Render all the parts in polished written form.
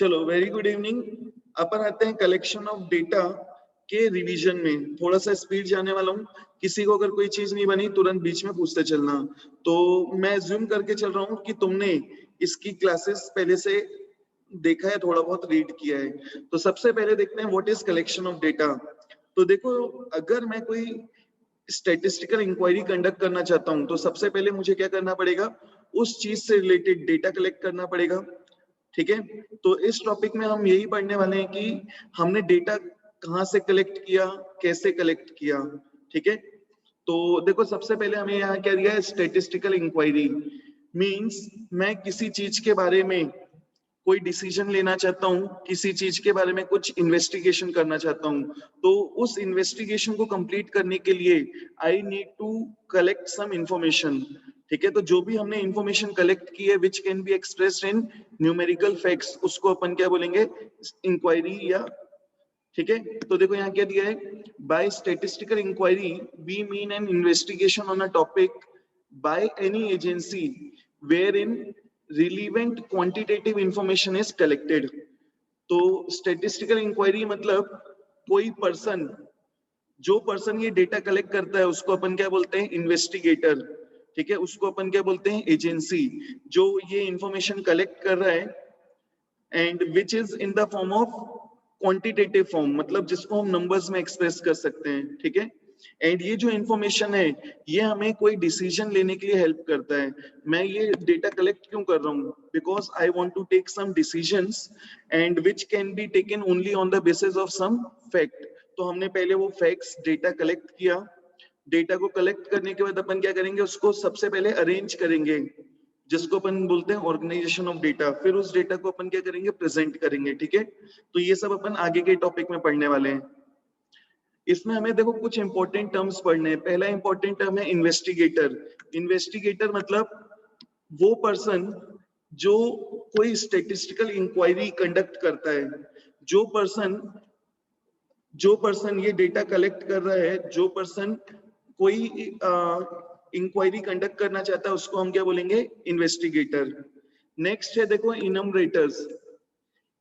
चलो very good evening. अपन आते हैं कलेक्शन ऑफ डेटा के रिवीजन में। थोड़ा सा स्पीड जाने वाला हूँ, किसी को अगर कोई चीज नहीं बनी तुरंत बीच में पूछते चलना। तो मैं ज्यूम करके चल रहा हूँ कि तुमने इसकी क्लासेस पहले से देखा है, थोड़ा बहुत रीड किया है। तो सबसे पहले देखते हैं what is collection of data. तो देखो, अगर मैं कोई स्टैटिस्टिकल इंक्वायरी कंडक्ट करना चाहता हूँ तो सबसे पहले मुझे क्या करना पड़ेगा, उस चीज से रिलेटेड डेटा कलेक्ट करना पड़ेगा। ठीक है, तो इस टॉपिक में हम यही पढ़ने वाले हैं कि हमने डेटा कहाँ से कलेक्ट किया, कैसे कलेक्ट किया। ठीक है, तो देखो सबसे पहले हमें यहाँ क्या दिया है, स्टैटिस्टिकल इंक्वायरी मींस मैं किसी चीज के बारे में कोई डिसीजन लेना चाहता हूँ, किसी चीज के बारे में कुछ इन्वेस्टिगेशन करना चाहता हूँ, तो उस इन्वेस्टिगेशन को कंप्लीट करने के लिए I need to collect some information. ठीक है, तो जो भी हमने इंफॉर्मेशन कलेक्ट की है विच can be expressed in numerical facts, उसको अपन क्या बोलेंगे, इंक्वायरी या। ठीक है, तो देखो यहाँ क्या दिया है, by statistical inquiry we mean an investigation on a topic by any agency wherein relevant quantitative information is collected। तो स्टैटिस्टिकल इंक्वायरी मतलब कोई पर्सन, जो पर्सन ये डेटा कलेक्ट करता है उसको अपन क्या बोलते हैं, इन्वेस्टिगेटर। ठीक है, उसको अपन क्या बोलते हैं, एजेंसी जो ये इंफॉर्मेशन कलेक्ट कर रहा है and which is in the form of quantitative form, मतलब जिसको हम नंबर्स में एक्सप्रेस कर सकते हैं। ठीक है, एंड ये जो इंफॉर्मेशन है ये हमें कोई डिसीजन लेने के लिए हेल्प करता है। मैं ये डेटा कलेक्ट क्यों कर रहा हूँ, because I want to take some decisions and which can be taken only on the basis of some fact. तो हमने पहले वो फैक्ट्स डेटा कलेक्ट किया, डेटा को कलेक्ट करने के बाद अपन क्या करेंगे, उसको सबसे पहले अरेंज करेंगे जिसको अपन बोलते हैं ऑर्गेनाइजेशन ऑफ डेटा, फिर उस डेटा को अपन क्या करेंगे, प्रेजेंट करेंगे। ठीक है, तो ये सब अपन आगे के टॉपिक में पढ़ने वाले हैं। इसमें हमें देखो कुछ इंपॉर्टेंट टर्म्स पढ़ने हैं। पहला इंपॉर्टेंट टर्म है इन्वेस्टिगेटर। इन्वेस्टिगेटर मतलब वो पर्सन जो कोई स्टैटिस्टिकल इंक्वायरी कंडक्ट करता है, जो पर्सन ये डेटा कलेक्ट कर रहा है, जो पर्सन कोई इंक्वायरी कंडक्ट करना चाहता है उसको हम क्या बोलेंगे, इन्वेस्टिगेटर। नेक्स्ट है देखो इनमरेटर्स।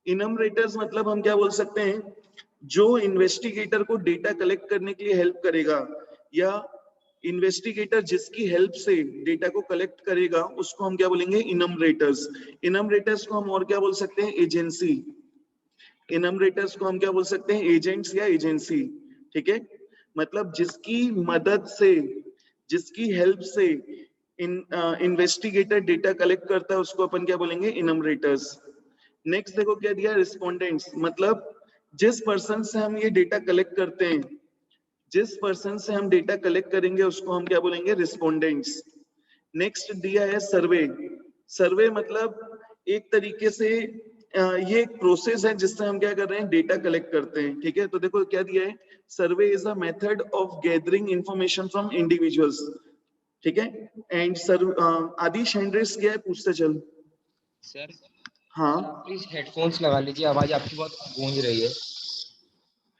इनमरेटर्स मतलब हम क्या बोल सकते हैं, जो इन्वेस्टिगेटर को डेटा कलेक्ट करने के लिए हेल्प करेगा या इन्वेस्टिगेटर जिसकी हेल्प से डेटा को कलेक्ट करेगा उसको हम क्या बोलेंगे, इनमरेटर्स। इनमरेटर्स को हम और क्या बोल सकते हैं, एजेंसी। इनमरेटर्स को हम क्या बोल सकते हैं, एजेंट्स या एजेंसी। ठीक है, मतलब जिसकी मदद से, जिसकी हेल्प से इन्वेस्टिगेटर डेटा कलेक्ट करता है उसको अपन क्या बोलेंगे, इनमरेटर्स। नेक्स्ट देखो क्या दिया, रिस्पोंडेंट्स मतलब जिस पर्सन से हम ये डेटा कलेक्ट करते हैं, जिस पर्सन से हम डेटा कलेक्ट करेंगे उसको हम क्या बोलेंगे, रिस्पोंडेंट्स। नेक्स्ट दिया है सर्वे। सर्वे मतलब एक तरीके से ये एक प्रोसेस है जिससे हम क्या कर रहे हैं, डेटा कलेक्ट करते हैं। ठीक है, तो देखो क्या दिया है, सर्वे is a method of gathering information from individuals. ठीक है, एंड सर आदिश हैंड्रेस क्या है, पूछते चल। सर हाँ प्लीज हेडफोन्स लगा लीजिए, आवाज आपकी बहुत गूंज रही है।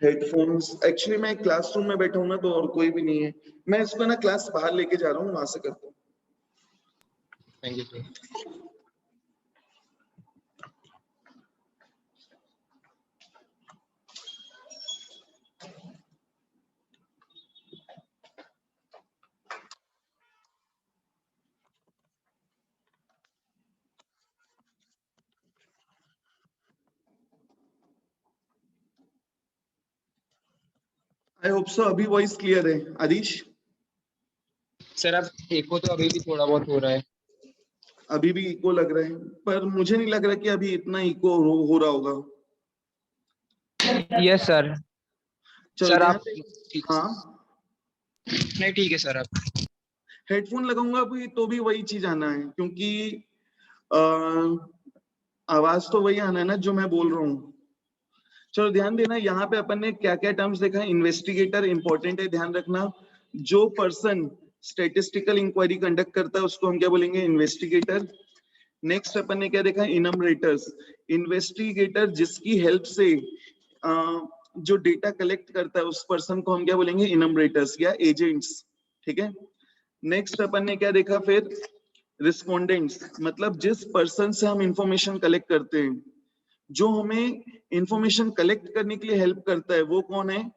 हेडफोन्स एक्चुअली मैं क्लासरूम में बैठा हूँ ना, तो और कोई भी नहीं है। मैं इसको ना क्लास बाहर लेके जा रहा हूँ, वहां से करता हूँ। Thank you sir. I hope so अभी वॉइस क्लियर है आदिश। सर अब एको तो अभी भी थोड़ा बहुत हो रहा है। अभी भी इको लग रहा है, पर मुझे नहीं लग रहा कि अभी इतना इको हो रहा होगा। Yes sir. चलो सर ध्यान आप दे। ठीक, हाँ, नहीं ठीक है सर। आप हेडफोन लगाऊंगा अभी तो भी वही चीज आना है, क्योंकि आ, आवाज तो वही आना है ना जो मैं बोल रहा हूँ। चलो ध्यान देना, यहाँ पे अपन ने क्या क्या टर्म्स देखा है। इन्वेस्टिगेटर इंपॉर्टेंट है, ध्यान रखना। जो पर्सन स्टैटिस्टिकल इंक्वायरी कंडक्ट करता है उसको हम क्या बोलेंगे, इन्वेस्टिगेटर। नेक्स्ट अपन ने क्या देखा, इनमरेटर्स। इन्वेस्टिगेटर जिसकी हेल्प से जो डेटा कलेक्ट करता है उस पर्सन को हम क्या बोलेंगे, इनमरेटर्स या एजेंट्स। ठीक है, नेक्स्ट अपन ने क्या देखा फिर, रिस्पोंडेंट्स मतलब जिस पर्सन से हम इंफॉर्मेशन कलेक्ट करते हैं जो हमें इंफॉर्मेशन कलेक्ट करने के लिए हेल्प करता है वो कौन है?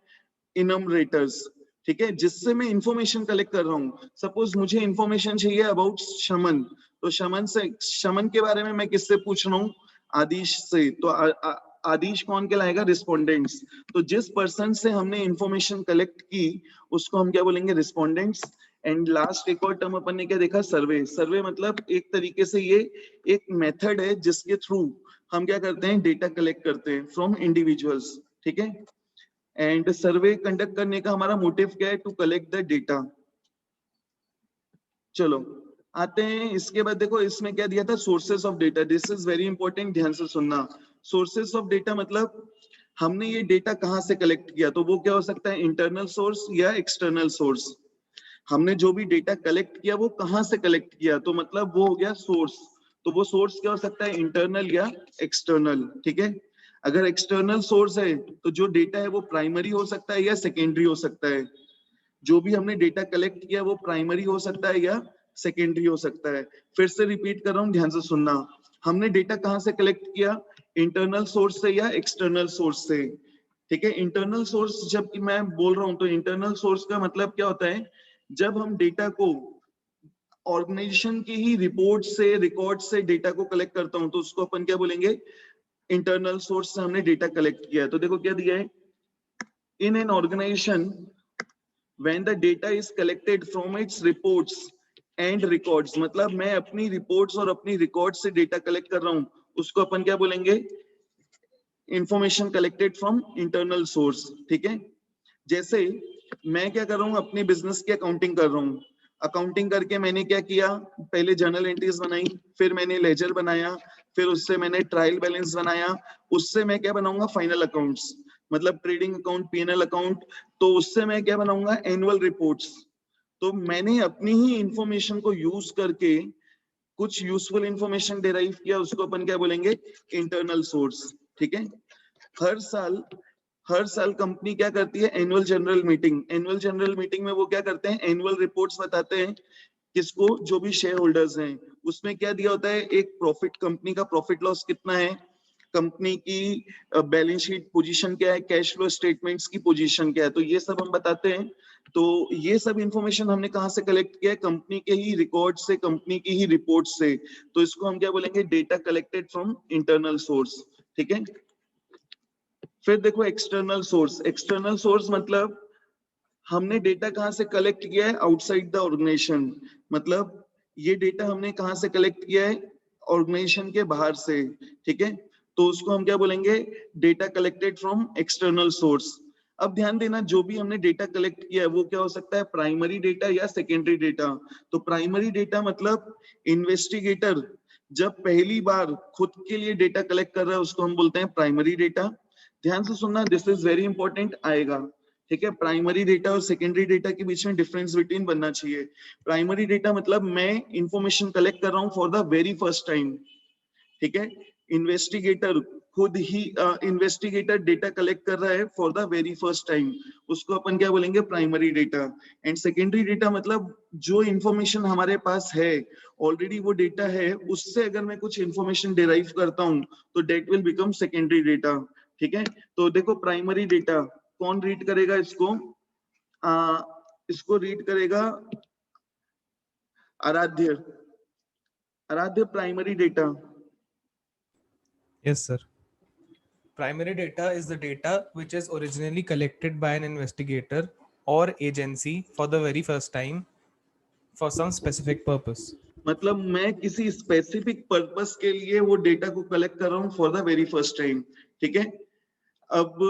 इनमरेटर्स, ठीक है, जिससे मैं इंफॉर्मेशन कलेक्ट कर रहा हूँ। सपोज मुझे इंफॉर्मेशन चाहिए अबाउट शमन, तो शमन के बारे में मैं किससे पूछ रहा हूँ? आदिश से। तो आदिश कौन कहलाएगा? रिस्पोंडेंट्स। तो जिस पर्सन से हमने इंफॉर्मेशन कलेक्ट की उसको हम क्या बोलेंगे? रिस्पोंडेंट्स। एंड लास्ट एक और टर्म अपन ने क्या देखा? सर्वे। सर्वे मतलब एक तरीके से ये एक मेथड है जिसके थ्रू हम क्या करते हैं? डेटा कलेक्ट करते हैं फ्रॉम इंडिविजुअल्स, ठीक है। एंड सर्वे कंडक्ट करने का हमारा मोटिव क्या है? To collect the data. चलो आते हैं इसके बाद। देखो इसमें क्या दिया था? Sources of data. This is very important, ध्यान से सुनना। सोर्सेस ऑफ डेटा मतलब हमने ये डेटा कहां से कलेक्ट किया, तो वो क्या हो सकता है? इंटरनल सोर्स या एक्सटर्नल सोर्स। हमने जो भी डेटा कलेक्ट किया वो कहां से कलेक्ट किया, तो मतलब वो हो गया सोर्स। तो वो सोर्स क्या हो सकता है? इंटरनल या एक्सटर्नल, ठीक है। अगर एक्सटर्नल सोर्स है तो जो डेटा है वो प्राइमरी हो सकता है या सेकेंडरी हो सकता है। जो भी हमने डेटा कलेक्ट किया वो प्राइमरी हो सकता है या सेकेंडरी हो सकता है। फिर से रिपीट कर रहा हूं, ध्यान से सुनना। हमने डेटा कहां से कलेक्ट किया? इंटरनल सोर्स से या एक्सटर्नल सोर्स से, ठीक है। इंटरनल सोर्स जब कि मैं बोल रहा हूं तो इंटरनल सोर्स का मतलब क्या होता है? जब हम डेटा को ऑर्गेनाइजेशन की ही रिपोर्ट से, रिकॉर्ड से डेटा को कलेक्ट करता हूं तो उसको अपन क्या बोलेंगे? इंटरनल सोर्स से हमने डेटा कलेक्ट किया। तो देखो क्या दिया है? In an organisation when the data is collected from its reports and records, मतलब मैं अपनी रिपोर्ट्स और अपनी रिकॉर्ड से डेटा कलेक्ट कर रहा हूं, उसको अपन क्या बोलेंगे? Information collected from internal source, ठीक है। जैसे मैं क्या कर रहा हूँ? अपने बिजनेस की अकाउंटिंग कर रहा हूँ। अकाउंटिंग करके मैंने क्या किया? पहले जर्नल एंट्रीज बनाई, फिर मैंने लेजर बनाया, फिर उससे मैंने ट्रायल बैलेंस बनाया, उससे मैं क्या बनाऊंगा? फाइनल अकाउंट्स, मतलब ट्रेडिंग अकाउंट, पीएनएल अकाउंट। तो उससे मैं क्या बनाऊंगा? Annual reports. तो मैंने अपनी ही इंफॉर्मेशन को यूज करके कुछ यूजफुल इंफॉर्मेशन डिराइव किया, उसको अपन क्या बोलेंगे? इंटरनल सोर्स, ठीक है। हर साल कंपनी क्या करती है? Annual general meeting. Annual general meeting में वो क्या करते हैं? एनुअल रिपोर्ट्स बताते हैं किसको? जो भी शेयर होल्डर्स हैं। उसमें क्या दिया होता है? एक प्रॉफिट, कंपनी का प्रॉफिट लॉस कितना है, कंपनी की बैलेंस शीट पोजीशन क्या है, कैश फ्लो स्टेटमेंट्स की पोजीशन क्या है, तो ये सब हम बताते हैं। तो ये सब इंफॉर्मेशन हमने कहां से कलेक्ट किया है? कंपनी के ही रिकॉर्ड से, कंपनी की ही रिपोर्ट से। तो इसको हम क्या बोलेंगे? Data collected from internal source, ठीक है। फिर देखो एक्सटर्नल सोर्स। एक्सटर्नल सोर्स मतलब हमने डेटा कहां से कलेक्ट किया है? Outside the organisation. मतलब ये डेटा हमने कहां से कलेक्ट किया है? ऑर्गेनाइजेशन के बाहर से, ठीक है। तो उसको हम क्या बोलेंगे? Data collected from external source. अब ध्यान देना, जो भी हमने डेटा कलेक्ट किया है वो क्या हो सकता है? प्राइमरी डेटा या सेकेंडरी डेटा। तो प्राइमरी डेटा मतलब इन्वेस्टिगेटर जब पहली बार खुद के लिए डेटा कलेक्ट कर रहा है उसको हम बोलते हैं प्राइमरी डेटा। ध्यान से सुनना, दिस इज वेरी इंपॉर्टेंट आएगा, ठीक है। प्राइमरी डेटा और सेकेंडरी डेटा के बीच में डिफरेंस बिटवीन बनना चाहिए। प्राइमरी डेटा मतलब मैं इंफॉर्मेशन कलेक्ट कर रहा हूं for the very first time, ठीक है। इन्वेस्टिगेटर खुद ही इन्वेस्टिगेटर डेटा कलेक्ट कर रहा है for the very first time, उसको अपन क्या बोलेंगे? Primary data. And secondary data मतलब जो इंफॉर्मेशन हमारे पास है ऑलरेडी, वो डेटा है, उससे अगर मैं कुछ इंफॉर्मेशन डिराइव करता हूं तो that will become secondary data, ठीक है। तो देखो प्राइमरी डेटा कौन रीड करेगा इसको? इसको रीड करेगा आराध्य। आराध्य, primary data. Yes, sir. Primary data is the data which is originally collected by an investigator or agency for the very first time for some specific purpose. मतलब मैं किसी स्पेसिफिक पर्पस के लिए वो डेटा को कलेक्ट कर रहा हूँ for the very first time, ठीक है। अब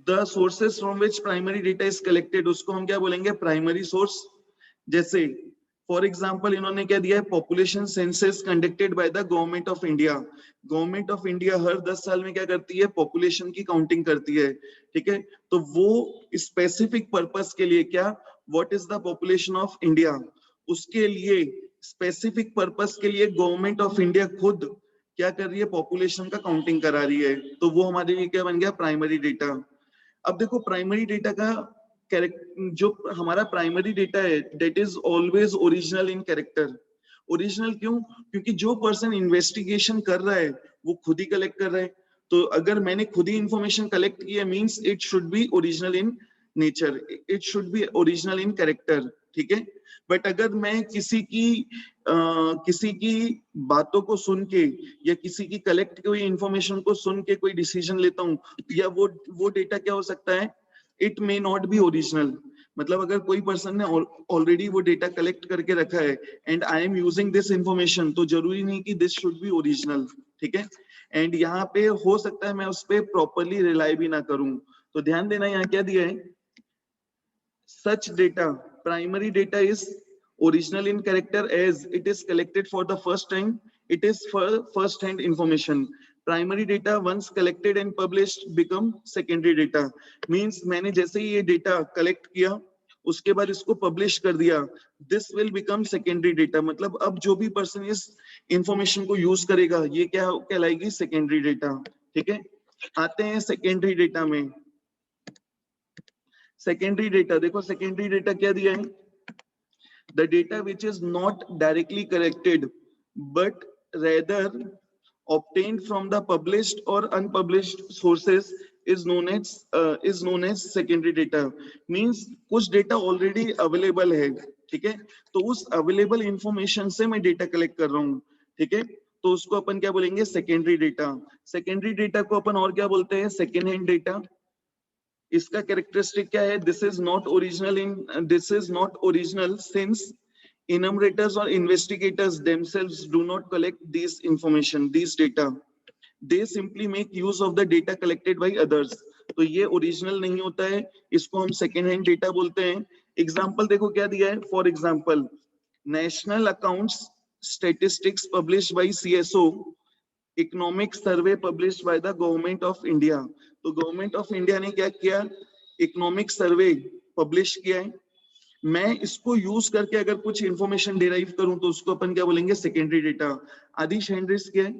the sources from which primary data is collected, उसको हम क्या बोलेंगे? Primary source. जैसे फॉर एग्जांपल इन्होंने क्या दिया है? Population census conducted by the government of India. Government of India हर 10 साल में क्या करती है? पॉपुलेशन की काउंटिंग करती है, ठीक है। तो वो स्पेसिफिक पर्पस के लिए क्या, what is the population of India, उसके लिए स्पेसिफिक पर्पस के लिए गवर्नमेंट ऑफ इंडिया खुद क्या कर रही है? पॉपुलेशन का काउंटिंग करा रही है। तो वो हमारे लिए क्या बन गया? Primary data. अब देखो प्राइमरी डेटा का जो हमारा प्राइमरी डेटा है that is always original in character. Original क्यों? क्योंकि जो पर्सन इन्वेस्टिगेशन कर रहा है वो खुद ही कलेक्ट कर रहा है, तो अगर मैंने खुद ही इंफॉर्मेशन कलेक्ट की है means it should be original in nature, it should be original in character, ठीक है। बट अगर मैं किसी की बातों को सुन के या किसी की कलेक्ट हुई इंफॉर्मेशन को सुन के कोई डिसीजन लेता हूँ, या वो डेटा क्या हो सकता है, it may not B original. मतलब अगर कोई पर्सन ने ऑलरेडी वो डेटा कलेक्ट करके रखा है and I am using this information, तो जरूरी नहीं कि दिस शुड बी ओरिजिनल, ठीक है। एंड यहाँ पे हो सकता है मैं उस पर प्रॉपरली रिलाई भी ना करूं, तो ध्यान देना यहाँ क्या दिया है, such data primary data is original in character as it is collected for the first time, it is for first hand information. Primary data once collected and published become secondary data, means मैंने जैसे ही ये data collect किया उसके बाद इसको publish कर दिया, this will become secondary data, मतलब अब जो भी person इस information को use करेगा ये क्या कहलाएगी, secondary data, ठीक है। आते हैं secondary data में। सेकेंडरी डेटा देखो, सेकेंडरी डेटा क्या दिया है, the data which is not directly collected but rather obtained from the published or unpublished sources is known as secondary data, means कुछ डेटा ऑलरेडी अवेलेबल है, ठीक है, तो उस अवेलेबल इंफॉर्मेशन से मैं डेटा कलेक्ट कर रहा हूँ, ठीक है, तो उसको अपन क्या बोलेंगे, सेकेंडरी डेटा। सेकेंडरी डेटा को अपन और क्या बोलते हैं, सेकेंड हैंड डेटा। इसका कैरेक्टरिस्टिक क्या है, this is not original since enumerators or investigators themselves do not collect these information, these data, they simply make use of the data collected by others, तो ये ओरिजिनल नहीं होता है, इसको हम सेकेंड हैंड डेटा बोलते हैं। एग्जांपल देखो क्या दिया है, for example national accounts statistics published by CSO, economic survey published by the government of India, तो गवर्नमेंट ऑफ इंडिया ने क्या किया, इकोनॉमिक सर्वे पब्लिश किया है, मैं इसको यूज करके अगर कुछ इंफॉर्मेशन डिराइव करूं तो उसको अपन क्या बोलेंगे, सेकेंडरी डेटा। आदिश हैंड रेज किया है।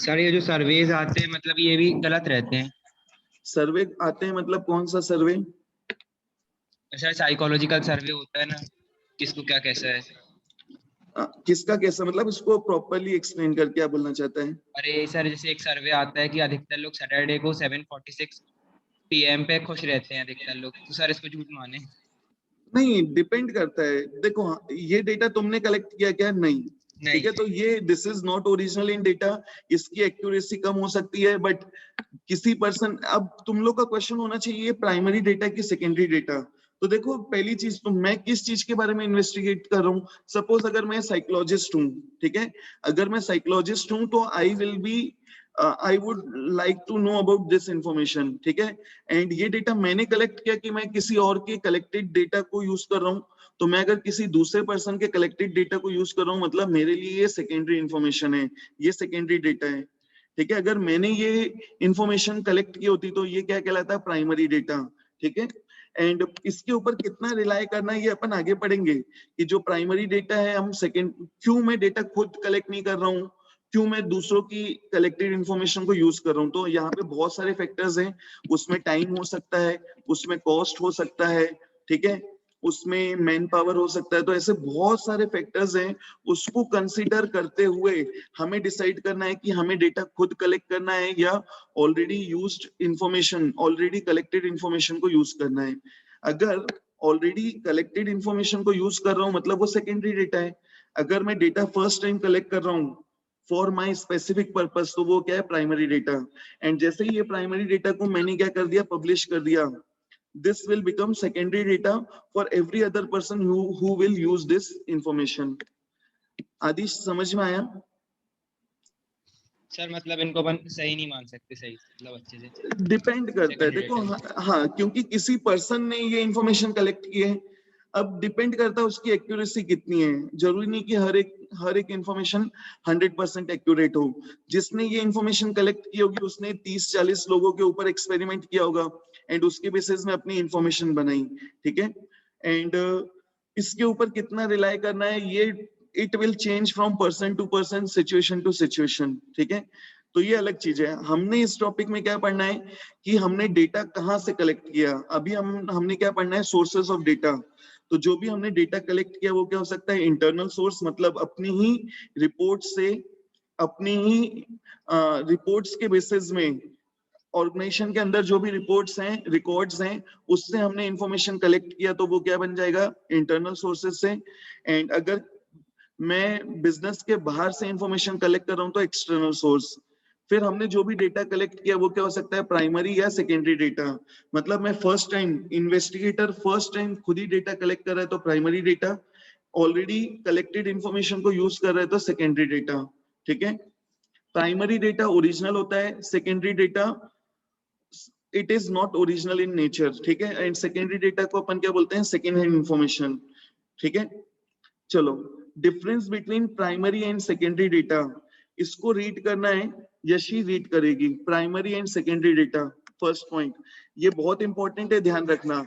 सर ये जो सर्वेज आते हैं मतलब ये भी गलत रहते हैं। सर्वे आते हैं मतलब कौन सा सर्वे? सर साइकोलॉजिकल सर्वे होता है ना, किसको क्या कैसा है। किसका कैसा मतलब, इसको प्रॉपर्ली एक्सप्लेन करके क्या बोलना चाहता है? अरे सर जैसे एक सर्वे आता है कि अधिकतर लोग सैटरडे को 7:46 PM पे खुश रहते हैं अधिकतर लोग, तो सर इसको झूठ माने? नहीं, डिपेंड करता है। देखो ये डेटा तुमने कलेक्ट किया क्या? नहीं, ठीक है, तो ये this is not original in data, इसकी एक्यूरेसी कम हो सकती है, बट किसी पर्सन, अब तुम लोग का क्वेश्चन होना चाहिए प्राइमरी डेटा की सेकेंडरी डेटा। तो देखो पहली चीज तो मैं किस चीज के बारे में इन्वेस्टिगेट कर रहा हूँ, सपोज अगर मैं साइकोलॉजिस्ट हूँ, ठीक है, अगर मैं साइकोलॉजिस्ट हूँ तो I will be I would like to know about this information, ठीक है, एंड ये डेटा मैंने कलेक्ट किया कि मैं किसी और के कलेक्टेड डेटा को यूज कर रहा हूँ, तो मैं अगर किसी दूसरे पर्सन के कलेक्टेड डेटा को यूज कर रहा हूँ मतलब मेरे लिए ये सेकेंडरी इंफॉर्मेशन है, ये सेकेंडरी डेटा है, ठीक है। अगर मैंने ये इंफॉर्मेशन कलेक्ट की होती तो ये क्या कहलाता है, प्राइमरी डेटा, ठीक है। एंड इसके ऊपर कितना रिलाय करना है ये अपन आगे पढ़ेंगे कि जो प्राइमरी डेटा है हम सेकेंड, क्यों मैं डेटा खुद कलेक्ट नहीं कर रहा हूँ, क्यों मैं दूसरों की कलेक्टेड इंफॉर्मेशन को यूज कर रहा हूँ, तो यहाँ पे बहुत सारे फैक्टर्स हैं, उसमें टाइम हो सकता है, उसमें कॉस्ट हो सकता है, ठीक है, उसमें मैन पावर हो सकता है, तो ऐसे बहुत सारे फैक्टर्स हैं, उसको कंसीडर करते हुए हमें डिसाइड करना है कि हमें डेटा खुद कलेक्ट करना है या already used information, already collected information को यूज करना है। अगर ऑलरेडी कलेक्टेड इंफॉर्मेशन को यूज कर रहा हूँ मतलब वो सेकेंडरी डेटा है, अगर मैं डेटा फर्स्ट टाइम कलेक्ट कर रहा हूँ फॉर माई स्पेसिफिक पर्पस तो वो क्या है, प्राइमरी डेटा। एंड जैसे ही ये प्राइमरी डेटा को मैंने क्या कर दिया, पब्लिश कर दिया, this will become secondary data for every other person who will use this information. आदिश समझ में आया? सर मतलब इनको अपन सही नहीं मान सकते, सही मतलब अच्छे से डिपेंड करता है, देखो हाँ, क्योंकि किसी पर्सन ने ये इंफॉर्मेशन कलेक्ट की है, अब डिपेंड करता है उसकी एक्यूरेसी कितनी है, जरूरी नहीं कि हर एक इंफॉर्मेशन 100% एक्यूरेट हो। जिसने ये इंफॉर्मेशन कलेक्ट की होगी उसने 30-40 लोगों के ऊपर एक्सपेरिमेंट किया होगा एंड उसके बेसिस में अपनी इंफॉर्मेशन बनाई, ठीक है, एंड इसके ऊपर कितना रिलाय करना है ये it will change from person to person, situation to situation, ठीक है, तो ये अलग चीज है। हमने इस टॉपिक में क्या पढ़ना है कि हमने डेटा कहाँ से कलेक्ट किया, अभी हमने क्या पढ़ना है, सोर्सेस ऑफ डेटा। तो जो भी हमने डेटा कलेक्ट किया वो क्या हो सकता है, इंटरनल सोर्स, मतलब अपनी ही रिपोर्ट से, अपनी ही रिपोर्ट्स के बेसिस में ऑर्गेनाइजेशन के अंदर जो भी रिपोर्ट्स हैं, रिकॉर्ड्स हैं, उससे हमने इंफॉर्मेशन कलेक्ट किया, तो वो क्या बन जाएगा, इंटरनल सोर्सेज से। एंड अगर मैं बिजनेस के बाहर से इंफॉर्मेशन कलेक्ट कर रहा हूं तो एक्सटर्नल सोर्स। फिर हमने जो भी डेटा कलेक्ट किया वो क्या हो सकता है, प्राइमरी या सेकेंडरी डेटा। मतलब मैं first time, investigator first time खुद ही डेटा कलेक्ट कर रहा है तो primary data, already collected information को यूज कर रहा है तो सेकेंडरी डेटा। ठीक है, प्राइमरी डेटा ओरिजिनल होता है, secondary data it is not original in nature. ठीक है, एंड सेकेंडरी डेटा को अपन क्या बोलते हैं, सेकेंड हैंड इंफॉर्मेशन। ठीक है, चलो, difference between primary and secondary data, इसको रीड करना है, यशी रीड करेगी, primary and secondary data. First point, ये बहुत इंपॉर्टेंट है, ध्यान रखना।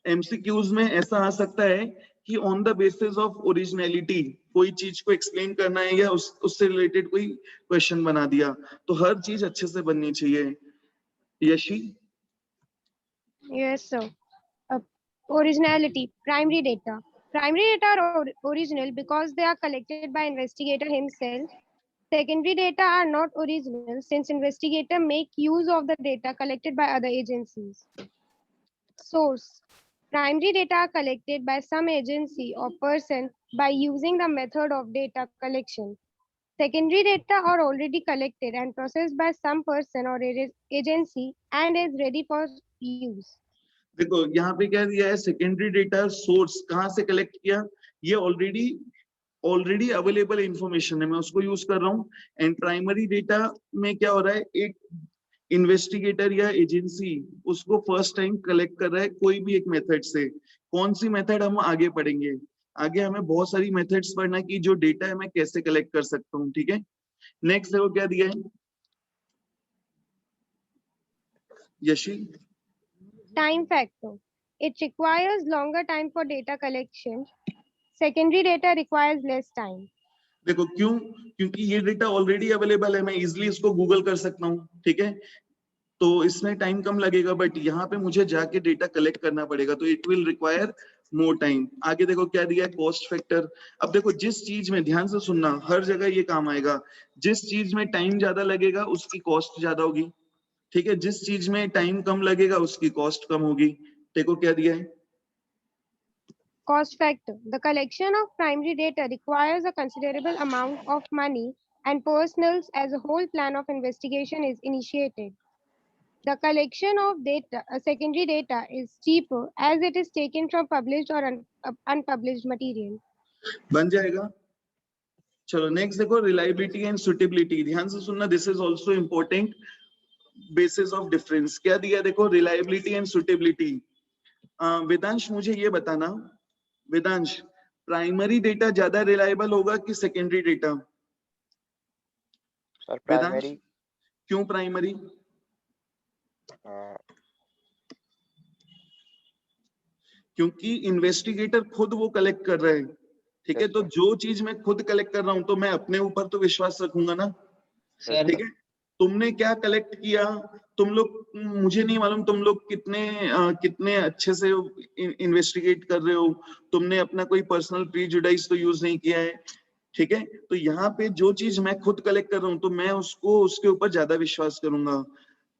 एमसीक्यूज में ऐसा आ सकता है कि on the basis of originality कोई चीज को एक्सप्लेन करना है या उससे रिलेटेड कोई क्वेश्चन बना दिया, तो हर चीज अच्छे से बननी चाहिए। Yeshi? Yes, sir. Originality, primary data. Primary data are original because they are collected by investigator himself. Secondary data are not original since investigator make use of the data collected by other agencies. Source. Primary data are collected by some agency or person by using the method of data collection. Secondary data are already collected and processed by some person or agency and is ready for use. देखो यहाँ पे क्या दिया है, secondary data source कहाँ से collect किया, ये ऑलरेडी अवेलेबल इंफॉर्मेशन है, मैं उसको यूज कर रहा हूँ। एंड प्राइमरी डेटा में क्या हो रहा है, एक इन्वेस्टिगेटर या एजेंसी उसको फर्स्ट टाइम कलेक्ट कर रहा है कोई भी एक मेथड से। कौन सी मेथड हम आगे पढ़ेंगे, आगे हमें बहुत सारी मेथड्स पढ़ना कि जो डेटा है मैं कैसे कलेक्ट कर सकता हूँ। ठीक है, नेक्स्ट देखो क्या दिया है, Yeshi? Time factor. It requires longer time for data collection. Secondary data requires less time. देखो क्यों, क्योंकि ये डेटा ऑलरेडी अवेलेबल है, मैं इजिली इसको गूगल कर सकता हूँ। ठीक है, तो इसमें टाइम कम लगेगा, बट यहाँ पे मुझे जाके डेटा कलेक्ट करना पड़ेगा, तो it will require more time. आगे देखो क्या दिया है, कॉस्ट फैक्टर। अब देखो जिस चीज में, ध्यान से सुनना, हर जगह ये काम आएगा, जिस चीज में टाइम ज्यादा लगेगा उसकी कॉस्ट ज्यादा होगी। ठीक है, जिस चीज में टाइम कम लगेगा उसकी कॉस्ट कम होगी। देखो क्या दिया है, Cost factor. The collection of primary data requires a considerable amount of money and personnel as a whole plan of investigation is initiated. The collection of data, secondary data is cheaper as it is taken from published or unpublished material. बन जाएगा। चलो next देखो, reliability and suitability, ध्यान से सुनना, this is also important basis of difference. क्या दिया देखो, रिलायबिलिटी एंड सुटेबिलिटी। वेदांश मुझे ये बताना, वेदांश, प्राइमरी डेटा ज्यादा रिलायबल होगा कि secondary data? Sir Vedansh, primary. क्यों प्राइमरी? क्योंकि इन्वेस्टिगेटर खुद वो कलेक्ट कर रहे हैं। ठीक है, तो जो चीज मैं खुद कलेक्ट कर रहा हूं तो मैं अपने ऊपर तो विश्वास रखूंगा ना। ठीक है, तुमने क्या कलेक्ट किया, तुम लोग, मुझे नहीं मालूम तुम लोग कितने अच्छे से इन्वेस्टिगेट कर रहे हो, तुमने अपना कोई पर्सनल प्रीजुडाइज तो यूज नहीं किया है। ठीक है, तो यहाँ पे जो चीज मैं खुद कलेक्ट कर रहा हूँ तो मैं उसको, उसके ऊपर ज्यादा विश्वास करूंगा।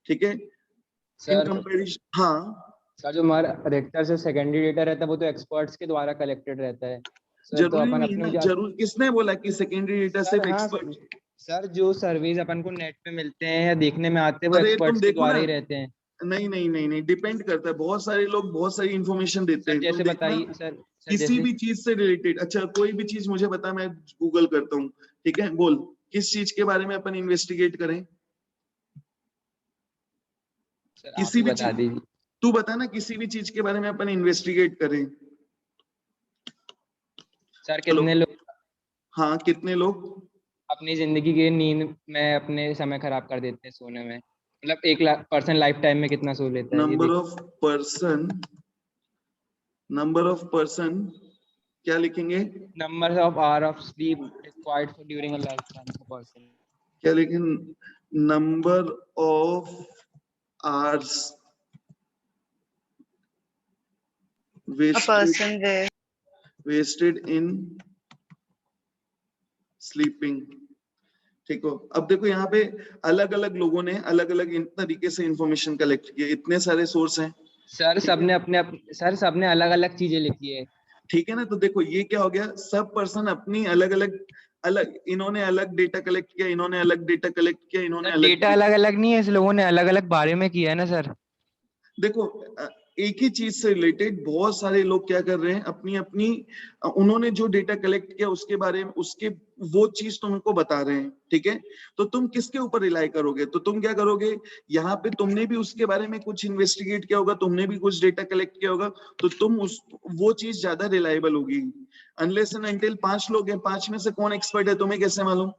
ठीक है, इन कंपैरिजन। हाँ सर, जो हमारा अधिकतर से सेकेंडरी डेटा रहता है वो तो एक्सपर्ट्स के द्वारा कलेक्टेड रहता है सर, तो जरूरी अपन नहीं अपनी ना, जरूर, किसने बोला कि सेकेंडरी डेटा सिर्फ हाँ एक्सपर्ट? सर, जो सर्वेज अपन को नेट पे मिलते हैं या देखने में आते हैं वो अरे तुम एक्सपर्ट्स के देखो द्वारा ना, ही रहते हैं। नहीं नहीं नहीं नहीं, डिपेंड करता है, बहुत सारे लोग बहुत सारी इंफॉर्मेशन देते सर हैं, तुम जैसे देखना बताइए सर किसी जैसे भी चीज से रिलेटेड। अच्छा कोई भी चीज मुझे बता, मैं गूगल करता हूँ। ठीक है, बोल, किस चीज के बारे में अपन इन्वेस्टिगेट करें? सर आप किसी ही भी बता चीज, दीजिए। तू बता ना, किसी भी चीज के बारे में अपन इन्वेस्टिगेट करें। सर चलो, कितने लोग हाँ, कितने लोग अपनी जिंदगी की नींद में अपने समय खराब कर देते हैं सोने में, मतलब 1,00,000% लाइफ टाइम में कितना सो लेता है ये number of person, number of person क्या लिखेंगे, number of hour of sleep required for during a life time of person. क्या लिखें, number of hours A person with wasted in sleeping। ठीक हो। अब देखो यहाँ पे अलग अलग लोगों ने अलग अलग तरीके से इंफॉर्मेशन कलेक्ट की है, इतने सारे सोर्स हैं। सर सबने अपने सर सबने अलग अलग चीजें लिखी है। ठीक है ना, तो देखो ये क्या हो गया, सब पर्सन अपनी अलग अलग इन्होंने अलग डेटा कलेक्ट किया, इन्होंने अलग डेटा कलेक्ट किया, इन्होंने अलग डेटा अलग अलग नहीं है, इस लोगों ने अलग अलग बारे में किया है ना सर। देखो एक ही चीज से रिलेटेड बहुत सारे लोग क्या कर रहे हैं, अपनी अपनी उन्होंने जो डेटा कलेक्ट किया उसके बारे में उसके वो चीज तुमको बता रहे हैं। ठीक है, तो तुम किसके ऊपर रिलाई करोगे, तो तुम क्या करोगे, यहाँ पे तुमने भी उसके बारे में कुछ इन्वेस्टिगेट किया होगा, तुमने भी कुछ डेटा कलेक्ट किया होगा, तो तुम उस वो चीज ज्यादा रिलायबल होगी। अनलेस एंड अनटिल 5 लोग हैं, 5 में से कौन एक्सपर्ट है तुम्हें कैसे मालूम,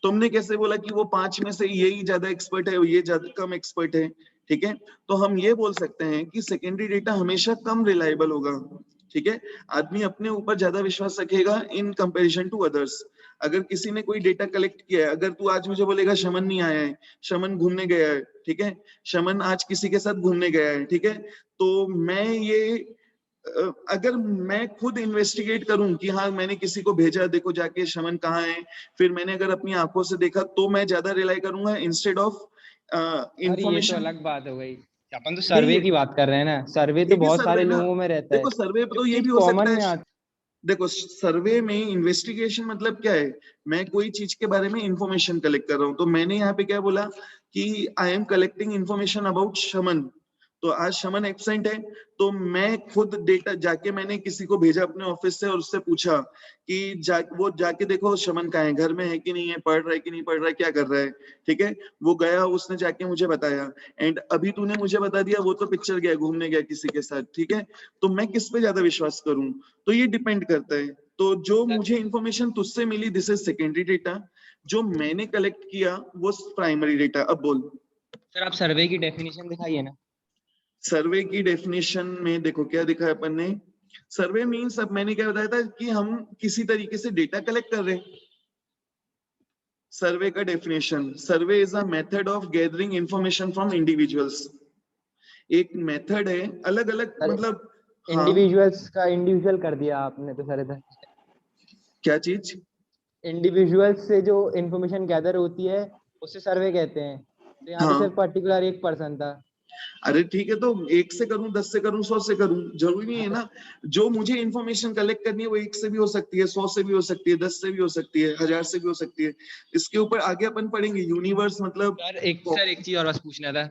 तुमने कैसे बोला कि वो 5 में से यही ज्यादा एक्सपर्ट है, ये ज्यादा कम एक्सपर्ट है। ठीक है, तो हम ये बोल सकते हैं कि सेकेंडरी डेटा हमेशा कम रिलायबल होगा। ठीक है, आदमी अपने ऊपर ज्यादा विश्वास रखेगा इन कंपैरिजन टू अदर्स। अगर किसी ने कोई डेटा कलेक्ट किया है, अगर तू आज मुझे बोलेगा शमन नहीं आया है, शमन घूमने गया है, ठीक है, शमन आज किसी के साथ घूमने गया है, ठीक है, तो मैं ये अगर मैं खुद इन्वेस्टिगेट करूं कि हाँ मैंने किसी को भेजा, देखो जाके शमन कहाँ है, फिर मैंने अगर अपनी आंखों से देखा, तो मैं ज्यादा रिलाई करूंगा इंस्टेड ऑफ इंफॉर्मेशन। इंफॉर्मेशन। अलग बात हो गई, अपन तो सर्वे की बात कर रहे हैं ना, सर्वे ये तो भी बहुत सर्वे सारे ना, लोगों में रहता है, देखो सर्वे पे जो तो ये चीज भी हो सकता कॉमन में है। आती। देखो सर्वे में इन्वेस्टिगेशन मतलब क्या है, मैं कोई चीज के बारे में इंफॉर्मेशन कलेक्ट कर रहा हूं, तो मैंने यहाँ पे क्या बोला कि I am collecting information about शमन, तो आज शमन एब्सेंट है, तो मैं खुद डेटा जाके मैंने किसी को भेजा अपने ऑफिस से और उससे पूछा कि वो जाके देखो शमन कहाँ है, घर में है कि नहीं है, पढ़ रहा है कि नहीं पढ़ रहा है, क्या कर रहा है। ठीक है, वो गया, उसने जाके मुझे बताया, एंड अभी तूने मुझे बता दिया वो तो पिक्चर गया, घूमने गया किसी के साथ। ठीक है, तो मैं किस पे ज्यादा विश्वास करूं, तो ये डिपेंड करता है। तो जो मुझे इंफॉर्मेशन तुझसे मिली दिस इज सेकेंडरी डेटा, जो मैंने कलेक्ट किया वो प्राइमरी डेटा। अब बोल सर आप सर्वे की डेफिनेशन दिखाइए ना। सर्वे की डेफिनेशन में देखो क्या दिखा है अपन ने, सर्वे मीन्स, अब मैंने क्या बताया था कि हम किसी तरीके से डेटा कलेक्ट कर रहे हैं। सर्वे का definition, survey is a method of gathering information from individuals, एक मेथड है, अलग अलग मतलब। हाँ इंडिविजुअल्स का इंडिविजुअल कर दिया आपने तो सर, इधर क्या चीज, इंडिविजुअल्स से जो इंफॉर्मेशन गैदर होती है उसे सर्वे कहते हैं, तो यहाँ तो हाँ सिर्फ पर्टिकुलर एक पर्सन था। अरे ठीक है, तो 1 से करूं, 10 से करूं, 100 से करूं, जरूरी नहीं है ना। जो मुझे इंफॉर्मेशन कलेक्ट करनी है वो 1 से भी हो सकती है, 100 से भी हो सकती है, 10 से भी हो सकती है, 1000 से भी हो सकती है। इसके ऊपर आगे अपन पढ़ेंगे, यूनिवर्स मतलब। सर एक चीज और बस पूछना था।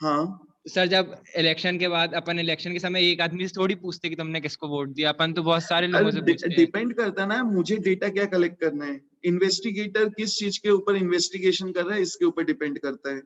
हाँ सर जब इलेक्शन के बाद अपन इलेक्शन के समय एक आदमी से थोड़ी पूछते कि तुमने किसको वोट दिया, अपन तो बहुत सारे लोगों से पूछते हैं। डिपेंड करता है ना, मुझे डेटा क्या कलेक्ट करना है, इन्वेस्टिगेटर किस चीज के ऊपर इन्वेस्टिगेशन कर रहा है इसके ऊपर डिपेंड करता है।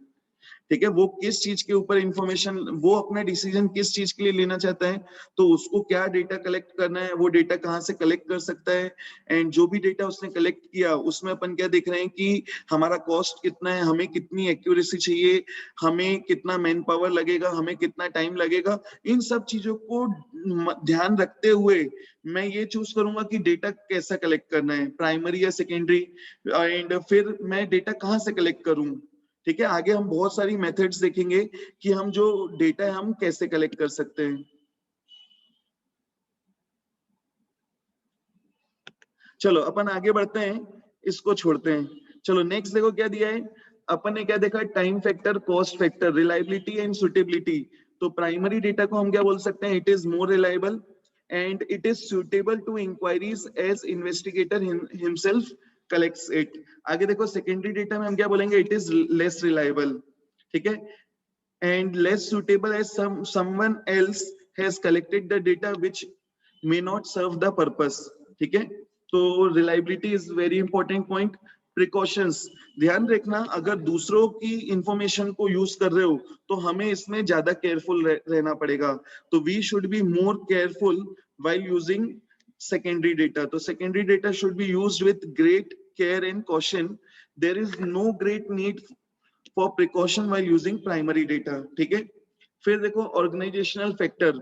ठीक है, वो किस चीज के ऊपर इंफॉर्मेशन, वो अपना डिसीजन किस चीज के लिए लेना चाहता है, तो उसको क्या डेटा कलेक्ट करना है, वो डेटा कहाँ से कलेक्ट कर सकता है, एंड जो भी डेटा उसने कलेक्ट किया उसमें अपन क्या देख रहे हैं कि हमारा कॉस्ट कितना है, हमें कितनी एक्यूरेसी चाहिए, हमें कितना मैन पावर लगेगा, हमें कितना टाइम लगेगा, इन सब चीजों को ध्यान रखते हुए मैं ये चूज करूंगा कि डेटा कैसा कलेक्ट करना है, प्राइमरी या सेकेंडरी, एंड फिर मैं डेटा कहाँ से कलेक्ट करूं। ठीक है, आगे हम बहुत सारी मेथड्स देखेंगे कि हम जो डेटा है हम कैसे कलेक्ट कर सकते हैं। चलो अपन आगे बढ़ते हैं, इसको छोड़ते हैं। चलो नेक्स्ट देखो क्या दिया है, अपन ने क्या देखा, time factor, cost factor, reliability and suitability. तो प्राइमरी डेटा को हम क्या बोल सकते हैं, it is more reliable and it is suitable to inquiries as investigator himself collects it. आगे देखो सेकेंडरी डेटा में हम क्या बोलेंगे, इट इज लेस रिलायबल, ठीक है, and less suitable as someone else has collected the data which may not serve the purpose. ठीक है, तो reliability is very important point. Precautions, ध्यान रखना अगर दूसरों की इंफॉर्मेशन को यूज कर रहे हो तो हमें इसमें ज्यादा केयरफुल रहना पड़ेगा, तो we should be more careful while using secondary data. तो secondary data should be used with great care and caution. There is no great need for precaution while using primary data. ठीक है, फिर देखो organisational factor.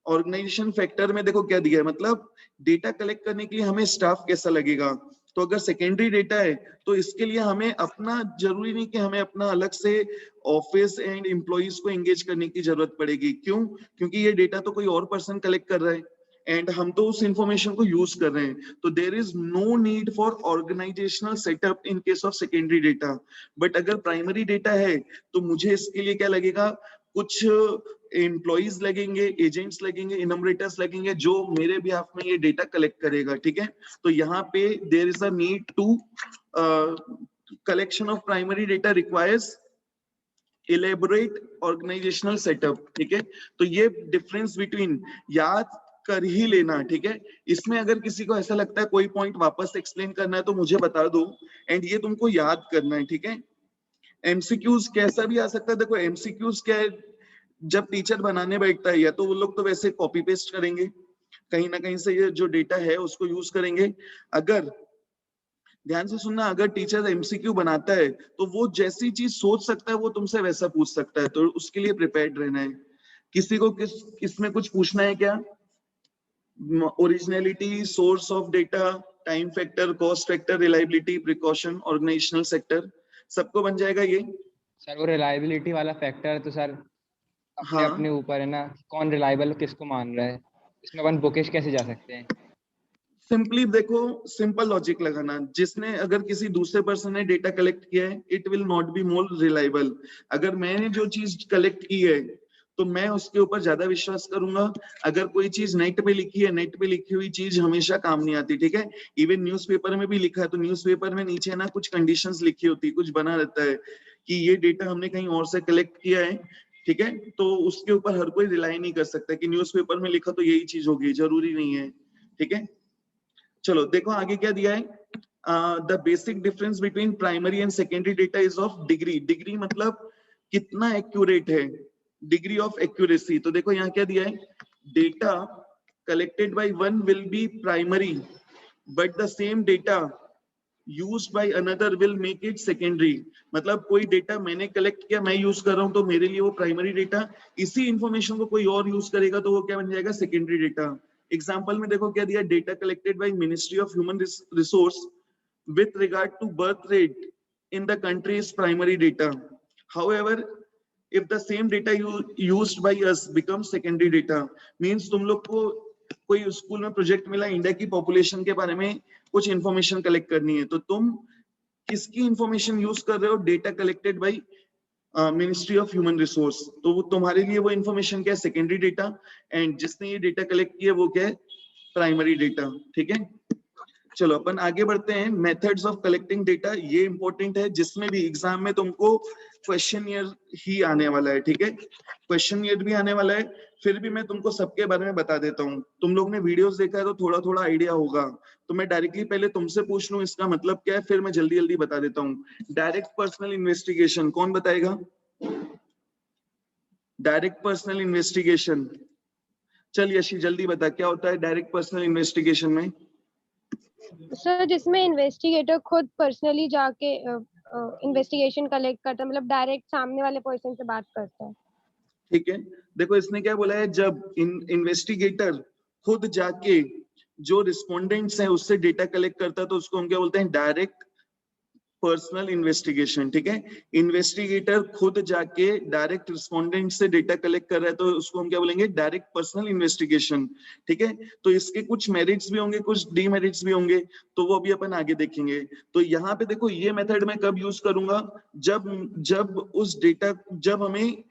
Organisation factor में देखो क्या दिया है, मतलब डेटा कलेक्ट करने के लिए हमें स्टाफ कैसा लगेगा। तो अगर सेकेंडरी डेटा है तो इसके लिए हमें अपना, जरूरी नहीं कि हमें अपना अलग से ऑफिस एंड एम्प्लॉइज को एंगेज करने की जरूरत पड़ेगी। क्यों, क्योंकि ये डेटा तो कोई और पर्सन कलेक्ट कर रहा है, एंड हम तो उस इंफॉर्मेशन को यूज कर रहे हैं, तो there is no need for organisational setup in case of secondary data. But अगर प्राइमरी डेटा है तो मुझे इसके लिए क्या लगेगा, कुछ एम्प्लॉइज लगेंगे, एजेंट्स लगेंगे, इनमरेटर्स लगेंगे जो मेरे बिहाफ में ये डेटा कलेक्ट करेगा, ठीक है। तो यहाँ पे there is a need to collection of primary data requires elaborate organisational setup, ठीक है। तो ये डिफरेंस बिटवीन याद कर ही लेना, ठीक है। इसमें अगर किसी को ऐसा लगता है कोई पॉइंट वापस एक्सप्लेन करना है तो मुझे बता दो, एंड ये तुमको याद करना है, ठीक है। एमसीक्यूज कैसा भी आ सकता है, देखो एमसीक्यूज क्या है, जब टीचर बनाने बैठता है या तो वो लोग तो वैसे कॉपी पेस्ट करेंगे, कहीं ना कहीं से ये जो डेटा है उसको यूज करेंगे। अगर ध्यान से सुनना, अगर टीचर एमसीक्यू बनाता है तो वो जैसी चीज सोच सकता है वो तुमसे वैसा पूछ सकता है, तो उसके लिए प्रिपेयर्ड रहना है। किसी को किसमें कुछ पूछना है क्या? Originality, source of data, time factor, cost factor, reliability, precaution, organisational sector, सबको बन जाएगा ये? सर वो रिलायबिलिटी वाला फैक्टर तो सर अपने हाँ। अपने ऊपर है ना, कौन रिलायबल किसको मान रहा है, इसमें अपन बुकिश कैसे जा सकते हैं? सिंपली देखो, सिंपल लॉजिक लगाना, जिसने अगर किसी दूसरे पर्सन ने डेटा कलेक्ट किया है it will not be more reliable. अगर मैंने जो चीज कलेक्ट की है तो मैं उसके ऊपर ज्यादा विश्वास करूंगा। अगर कोई चीज नेट पे लिखी है, नेट पे लिखी हुई चीज हमेशा काम नहीं आती, ठीक है। इवन न्यूज़पेपर में भी लिखा है तो न्यूज़पेपर में नीचे ना कुछ कंडीशंस लिखी होती है, कुछ बना रहता है कि ये डेटा हमने कहीं और से कलेक्ट किया है, ठीक है। तो उसके ऊपर हर कोई रिलाई नहीं कर सकता कि न्यूज़पेपर में लिखा तो यही चीज होगी, जरूरी नहीं है, ठीक है। चलो देखो आगे क्या दिया है, the basic difference between primary and secondary data is of degree. Degree मतलब कितना एक्यूरेट है, डिग्री ऑफ एक्यूरेसी। तो देखो यहाँ क्या दिया है, data collected by one will be primary but the same data used by another will make it secondary। मतलब कोई डेटा मैंने कलेक्ट किया, मैं यूज कर रहा हूं तो मेरे लिए वो प्राइमरी डेटा, इसी इंफॉर्मेशन को कोई और यूज करेगा तो वो क्या बन जाएगा, सेकेंडरी डेटा। एग्जांपल में देखो क्या दिया, data collected by ministry of human resource with regard to birth rate in the country is primary data, however if the same data used by us becomes secondary data, means तुम लोग को कोई school में project मिला, India की population के बारे में कुछ इंफॉर्मेशन कलेक्ट करनी है, तो तुम किसकी इंफॉर्मेशन यूज कर रहे हो, data collected by ministry of human resource, तो वो तुम्हारे लिए वो इंफॉर्मेशन क्या है, सेकेंडरी डेटा, एंड जिसने ये डेटा कलेक्ट किया वो क्या है, प्राइमरी डेटा, ठीक है। चलो अपन आगे बढ़ते हैं, मेथड्स ऑफ कलेक्टिंग डेटा, ये इंपॉर्टेंट है, जिसमें भी एग्जाम में तुमको क्वेश्चन ही आने वाला है, ठीक है। क्वेश्चन भी आने वाला है, फिर भी मैं तुमको सबके बारे में बता देता हूँ। तुम लोग ने वीडियोस देखा है तो थोड़ा थोड़ा आइडिया होगा, तो मैं डायरेक्टली पहले तुमसे पूछ लूं इसका मतलब क्या है, फिर मैं जल्दी जल्दी बता देता हूँ। डायरेक्ट पर्सनल इन्वेस्टिगेशन कौन बताएगा? डायरेक्ट पर्सनल इन्वेस्टिगेशन, चल यशी जल्दी बता क्या होता है डायरेक्ट पर्सनल इन्वेस्टिगेशन में। सर जिसमें इन्वेस्टिगेटर खुद पर्सनली जाके इन्वेस्टिगेशन कलेक्ट करता है, मतलब डायरेक्ट सामने वाले पर्सन से बात करता है, ठीक है। देखो इसने क्या बोला है, जब इन्वेस्टिगेटर खुद जाके जो रिस्पोंडेंट्स हैं उससे डेटा कलेक्ट करता है तो उसको हम क्या बोलते हैं, डायरेक्ट पर्सनल इन्वेस्टिगेशन, ठीक है। इन्वेस्टिगेटर खुद जाके डायरेक्ट रिस्पोंडेंट से डेटा कलेक्ट कर रहा है तो उसको हम क्या बोलेंगे, डायरेक्ट पर्सनल इन्वेस्टिगेशन, ठीक है। तो इसके कुछ मेरिट्स भी होंगे, कुछ डीमेरिट्स भी होंगे, तो वो अभी अपन आगे देखेंगे। तो यहाँ पे देखो ये मेथड मैं कब यूज करूंगा, जब हमें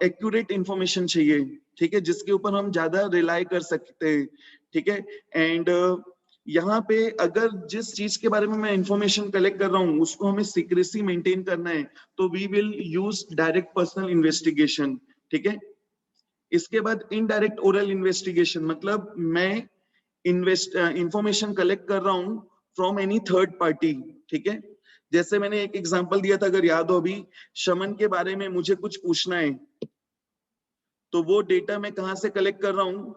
एक्यूरेट इंफॉर्मेशन चाहिए, ठीक है, जिसके ऊपर हम ज्यादा रिलाई कर सकते हैं, ठीक है। एंड यहाँ पे अगर जिस चीज के बारे में मैं इंफॉर्मेशन कलेक्ट कर रहा हूँ उसको हमें सीक्रेसी मेंटेन करना है तो we will use direct personal investigation, ठीक है। इसके बाद इनडायरेक्ट ओरल इन्वेस्टिगेशन, मतलब मैं इंफॉर्मेशन कलेक्ट कर रहा हूँ फ्रॉम एनी थर्ड पार्टी, ठीक है। जैसे मैंने एक एग्जांपल दिया था, अगर याद हो अभी, शमन के बारे में मुझे कुछ पूछना है तो वो डेटा मैं कहाँ से कलेक्ट कर रहा हूँ,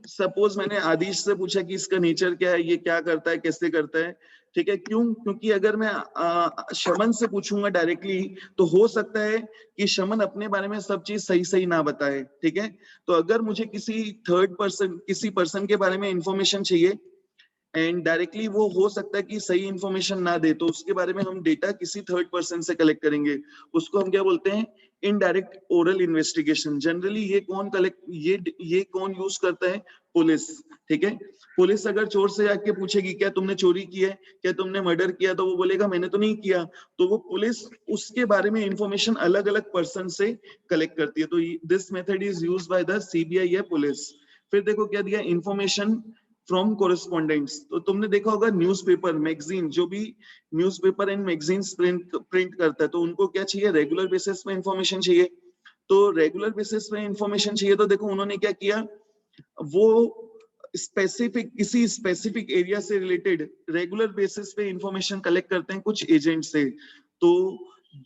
सपोज मैंने आदिश से पूछा कि इसका नेचर क्या है, ये क्या करता है, कैसे करता है, ठीक है। क्यों? क्योंकि अगर मैं शमन से पूछूंगा डायरेक्टली तो हो सकता है कि शमन अपने बारे में सब चीज सही सही ना बताए, ठीक है। तो अगर मुझे किसी पर्सन के बारे में इंफॉर्मेशन चाहिए एंड डायरेक्टली वो हो सकता है कि सही इंफॉर्मेशन ना दे, तो उसके बारे में हम डेटा किसी थर्ड पर्सन से कलेक्ट करेंगे, उसको हम क्या बोलते हैं, इनडायरेक्ट ओरल इन्वेस्टिगेशन। जनरली ये कौन यूज करता है, पुलिस, ठीक है। पुलिस अगर चोर से जाके पूछेगी क्या तुमने चोरी की है, क्या तुमने मर्डर किया, तो वो बोलेगा मैंने तो नहीं किया। तो वो पुलिस उसके बारे में इंफॉर्मेशन अलग अलग पर्सन से कलेक्ट करती है। तो this method is used by the CBI या पुलिस। फिर देखो क्या दिया, इंफॉर्मेशन फ्रॉम कोरेस्पोंडेंट्स। तो तुमने देखा होगा न्यूज़पेपर, मैगजीन, जो भी न्यूज़पेपर एंड मैगजीन्स प्रिंट करता है, तो उनको क्या चाहिए, रेगुलर बेसिस पे इंफॉर्मेशन चाहिए। तो रेगुलर बेसिस पे इंफॉर्मेशन चाहिए, तो देखो उन्होंने क्या किया, वो स्पेसिफिक, किसी स्पेसिफिक एरिया से रिलेटेड रेगुलर बेसिस पे इंफॉर्मेशन कलेक्ट करते हैं कुछ एजेंट से। तो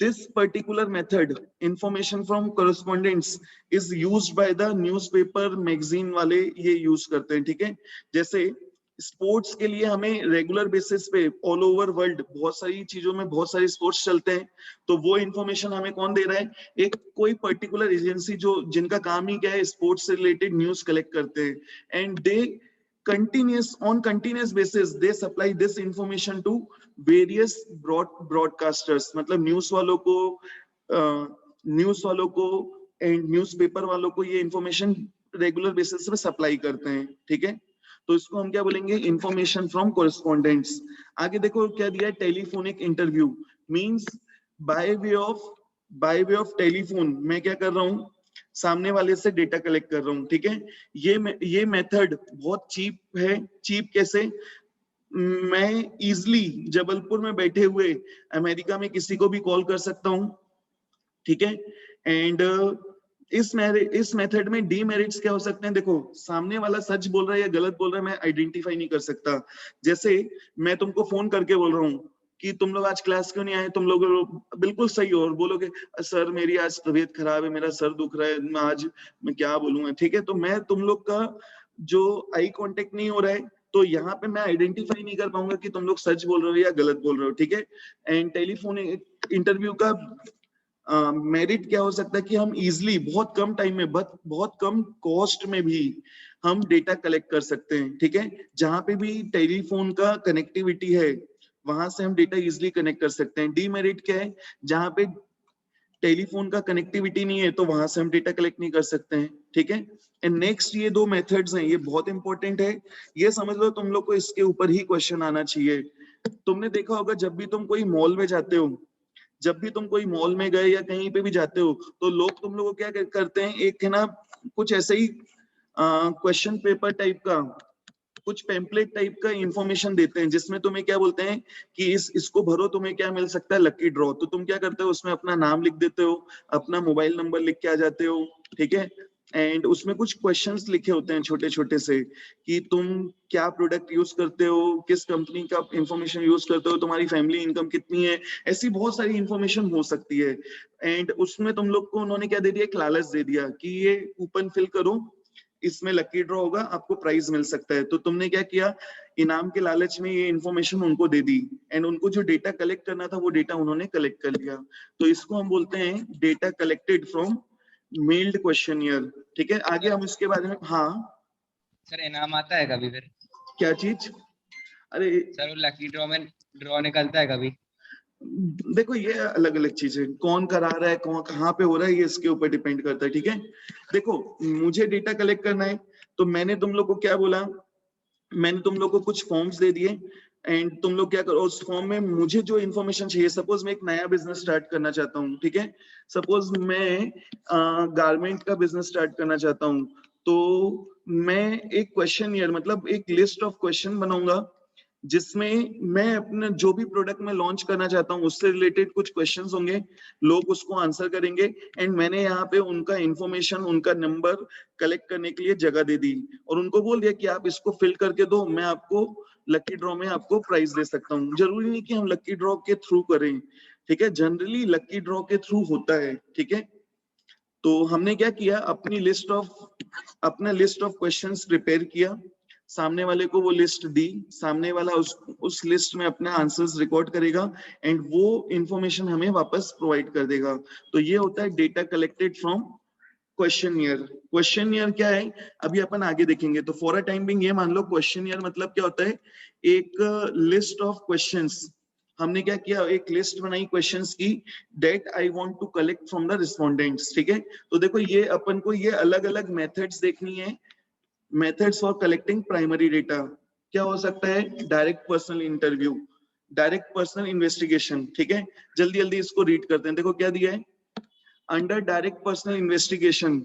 this particular method, information from correspondence, is used by the newspaper magazine वाले ये यूज करते हैं, ठीक है। जैसे स्पोर्ट्स के लिए हमें रेगुलर बेसिस पे ऑल ओवर वर्ल्ड बहुत सारी चीजों में बहुत सारे स्पोर्ट्स चलते हैं, तो वो इंफॉर्मेशन हमें कौन दे रहा है, एक कोई पर्टिकुलर एजेंसी जो जिनका काम ही क्या है, स्पोर्ट्स से रिलेटेड न्यूज कलेक्ट करते हैं। And they continuous basis they supply this information to various broadcasters, मतलब न्यूज वालों को एंड न्यूज़पेपर वालों को ये इंफॉर्मेशन रेगुलर बेसिस पे सप्लाई करते हैं, ठीक है। तो इसको हम क्या बोलेंगे, इंफॉर्मेशन फ्रॉम कोरेस्पोंडेंट्स। आगे देखो क्या दिया है, telephonic interview means by way of telephone मैं क्या कर रहा हूँ, सामने वाले से डेटा कलेक्ट कर रहा हूँ, ठीक है। ये मेथड बहुत चीप है। चीप कैसे, मैं इजिली जबलपुर में बैठे हुए अमेरिका में किसी को भी कॉल कर सकता हूँ, ठीक है। एंड इस मेथड में डीमेरिट्स क्या हो सकते हैं, देखो सामने वाला सच बोल रहा है या गलत बोल रहा है मैं आइडेंटिफाई नहीं कर सकता। जैसे मैं तुमको फोन करके बोल रहा हूँ कि तुम लोग आज क्लास क्यों नहीं आए, तुम लोग बिल्कुल सही हो और बोलोगे सर मेरी आज तबीयत खराब है, मेरा सर दुख रहा है, आज मैं क्या बोलूंगा, ठीक है। तो मैं तुम लोग का जो आई कांटेक्ट नहीं हो रहा है, तो यहाँ पे मैं आइडेंटिफाई नहीं कर पाऊंगा कि तुम लोग सच बोल रहे हो या गलत बोल रहे हो, ठीक है। एंड टेलीफोन इंटरव्यू का मेरिट क्या हो सकता है कि हम इजिली बहुत कम टाइम में बहुत कम कॉस्ट में भी हम डेटा कलेक्ट कर सकते हैं, ठीक है। जहां पे भी टेलीफोन का कनेक्टिविटी है वहां से हम डेटा इजिली कनेक्ट कर सकते हैं। डीमेरिट क्या है, जहां पे टेलीफोन का कनेक्टिविटी नहीं है तो वहां से हम डेटा कलेक्ट नहीं कर सकते हैं, ठीक है। एंड नेक्स्ट ये दो मेथड्स हैं, ये बहुत इंपॉर्टेंट है, ये समझ लो तुम लोग को इसके ऊपर ही क्वेश्चन आना चाहिए। तुमने देखा होगा जब भी तुम कोई मॉल में जाते हो, जब भी तुम कोई मॉल में गए या कहीं पे भी जाते हो, तो लोग तुम लोग को क्या करते हैं, एक है ना कुछ ऐसे ही क्वेश्चन पेपर टाइप का, कुछ पेम्पलेट टाइप का इंफॉर्मेशन देते हैं, जिसमें तुम्हें क्या बोलते हैं कि इसको भरो, तुम्हें क्या मिल सकता है, लकी ड्रॉ। तो तुम क्या करते हो, उसमें अपना नाम लिख देते हो, अपना मोबाइल नंबर लिख के आ जाते हो, ठीक है। एंड उसमें कुछ क्वेश्चंस लिखे होते हैं छोटे छोटे से कि तुम क्या प्रोडक्ट यूज करते हो, किस कंपनी का इंफॉर्मेशन यूज करते हो, तुम्हारी फैमिली इनकम कितनी है, ऐसी बहुत सारी इंफॉर्मेशन हो सकती है। एंड उसमें तुम लोग को उन्होंने क्या दे दिया, एक लालच दे दिया कि ये कूपन फिल करो, इसमें लकी ड्रॉ होगा, आपको प्राइज मिल सकता है। तो तुमने क्या किया, इनाम के लालच में ये इंफॉर्मेशन उनको दे दी, एंड उनको जो डेटा कलेक्ट करना था वो डेटा उन्होंने कलेक्ट कर लिया। तो इसको हम बोलते हैं data collected from meld questionnaire, ठीक है। आगे हम इसके बारे में, हाँ सर इनाम आता है कभी फिर? क्या चीज? अरे सर वो लकी ड्रॉ में ड्रॉ निकलता है कभी? देखो ये अलग अलग चीज है, कौन करा रहा है, कौन कहाँ पे हो रहा है, ये इसके ऊपर डिपेंड करता है, ठीक है। देखो मुझे डेटा कलेक्ट करना है, तो मैंने तुम लोग को क्या बोला, मैंने तुम लोग को कुछ फॉर्म्स दे दिए, एंड तुम लोग क्या करो, उस फॉर्म में मुझे जो इन्फॉर्मेशन चाहिए, सपोज मैं एक नया बिजनेस स्टार्ट करना चाहता हूँ, ठीक है। सपोज मैं गारमेंट का बिजनेस स्टार्ट करना चाहता हूँ, तो मैं एक क्वेश्चनियर मतलब एक लिस्ट ऑफ क्वेश्चन बनाऊंगा, जिसमें मैं अपने जो भी प्रोडक्ट में लॉन्च करना चाहता हूँ उससे रिलेटेड कुछ क्वेश्चंस होंगे, लोग उसको आंसर करेंगे, एंड मैंने यहाँ पे उनका इंफॉर्मेशन, उनका नंबर कलेक्ट करने के लिए जगह दे दी, और उनको बोल दिया कि आप इसको फिल करके दो, मैं आपको लकी ड्रॉ में आपको प्राइज दे सकता हूँ। जरूरी नहीं कि हम लकी ड्रॉ के थ्रू करें, ठीक है, जनरली लकी ड्रॉ के थ्रू होता है, ठीक है। तो हमने क्या किया, अपना लिस्ट ऑफ क्वेश्चंस प्रिपेयर किया, सामने वाले को वो लिस्ट दी, सामने वाला उस लिस्ट में अपने आंसर्स रिकॉर्ड करेगा, एंड वो इंफॉर्मेशन हमें वापस प्रोवाइड कर देगा। तो ये होता है data collected from questionnaire. Questionnaire क्या है अभी अपन आगे देखेंगे। तो फॉर अ टाइम बिंग ये मान लो क्वेश्चनियर मतलब क्या होता है, एक लिस्ट ऑफ क्वेश्चंस, हमने क्या किया, एक लिस्ट बनाई क्वेश्चंस की, that I want to collect from the respondents, ठीक है। तो देखो ये अपन को ये अलग अलग मेथड्स देखनी है methods for collecting primary data क्या हो सकता है? Direct personal interview, direct personal investigation. ठीक है, जल्दी जल्दी इसको रीड करते हैं। देखो क्या दिया है, under direct personal investigation,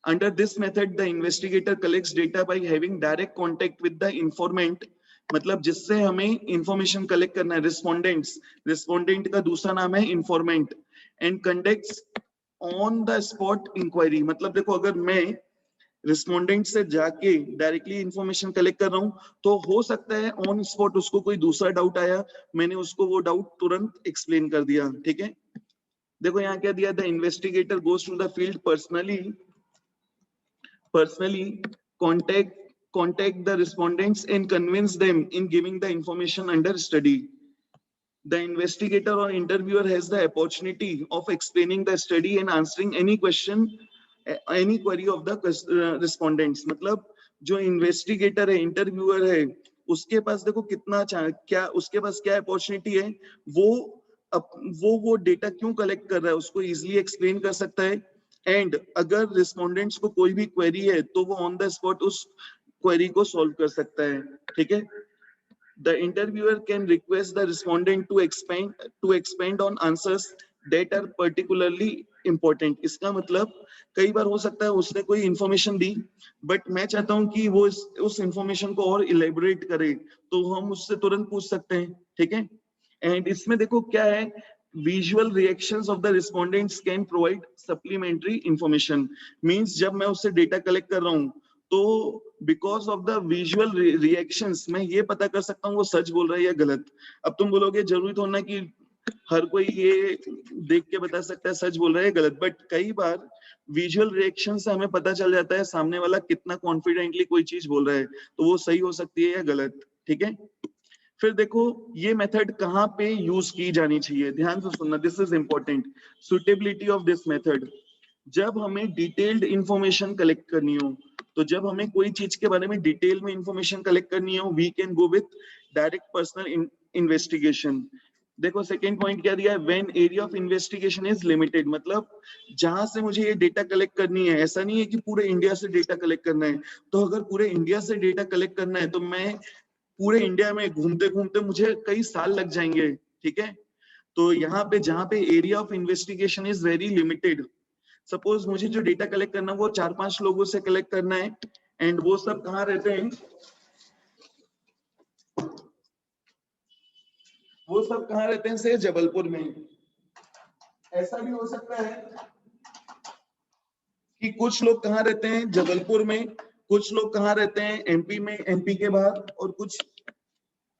under this method the investigator collects data by having direct contact with the informant, मतलब जिससे हमें इंफॉर्मेशन कलेक्ट करना है, रिस्पोंडेंट्स, रिस्पोंडेंट का दूसरा नाम है informant, and conducts on the spot inquiry. मतलब देखो अगर मैं रिस्पोंडेंट से जाके डायरेक्टली इंफॉर्मेशन कलेक्ट कर रहा हूं तो हो सकता है ऑन स्पॉट उसको कोई दूसरा डाउट आया, मैंने उसको वो डाउट तुरंत एक्सप्लेन कर दिया। ठीक है, देखो यहाँ क्या दिया, the investigator goes to the field personally contact the respondents and convince them in giving the information under study. The investigator or interviewer has the opportunity of explaining the study and answering any question, any query of the respondents. मतलब जो investigator है, interviewer है, उसके पास देखो कितना क्या उसके पास क्या अपॉर्चुनिटी है, वो डेटा क्यों कलेक्ट कर रहा है उसको इजिली एक्सप्लेन कर सकता है, एंड अगर रिस्पोंडेंट्स को कोई भी क्वेरी है तो वो ऑन द स्पॉट उस क्वेरी को सॉल्व कर सकता है। ठीक है, the interviewer can request the respondent to expand on answers that are particularly important. इसका मतलब कई बार हो सकता है उसने कोई इंफॉर्मेशन दी बट मैं चाहता हूं कि वो उस इंफॉर्मेशन को और इलेबोरेट करे, तो हम उससे तुरंत पूछ सकते हैं। ठीक है, एंड इसमें देखो क्या है, visual reactions of the respondents can provide supplementary information। means जब मैं उससे डेटा कलेक्ट कर रहा हूँ तो because of the visual reactions मैं ये पता कर सकता हूँ वो सच बोल रहा है या गलत। अब तुम बोलोगे जरूरी तो ना कि हर कोई ये देख के बता सकता है सच बोल रहा है गलत, बट कई बार विजुअल रिएक्शन से हमें पता चल जाता है सामने वाला कितना कॉन्फिडेंटली कोई चीज बोल रहा है, तो वो सही हो सकती है या गलत। ठीक है, फिर देखो ये मेथड कहाँ पे यूज की जानी चाहिए, ध्यान से सुनना, this is important. Suitability of this method, जब हमें डिटेल्ड इंफॉर्मेशन कलेक्ट करनी हो, तो जब हमें कोई चीज के बारे में डिटेल में इंफॉर्मेशन कलेक्ट करनी हो, we can go with direct personal investigation. देखो सेकेंड पॉइंट क्या दिया है, when area of investigation is limited, मतलब जहां से मुझे ये डेटा कलेक्ट करनी है, ऐसा नहीं है कि पूरे इंडिया से डेटा कलेक्ट करना है। तो अगर पूरे इंडिया से डेटा कलेक्ट करना है तो मैं पूरे इंडिया में घूमते घूमते मुझे कई साल लग जाएंगे। ठीक है, तो यहाँ पे जहां पे area of investigation is very limited, suppose मुझे जो डेटा कलेक्ट करना है वो 4-5 लोगों से कलेक्ट करना है, एंड वो सब कहाँ रहते हैं, वो सब कहाँ रहते हैं, से जबलपुर में। ऐसा भी हो सकता है कि कुछ लोग कहाँ रहते हैं, जबलपुर में, कुछ लोग कहाँ रहते हैं, एमपी में, एमपी के बाहर, और कुछ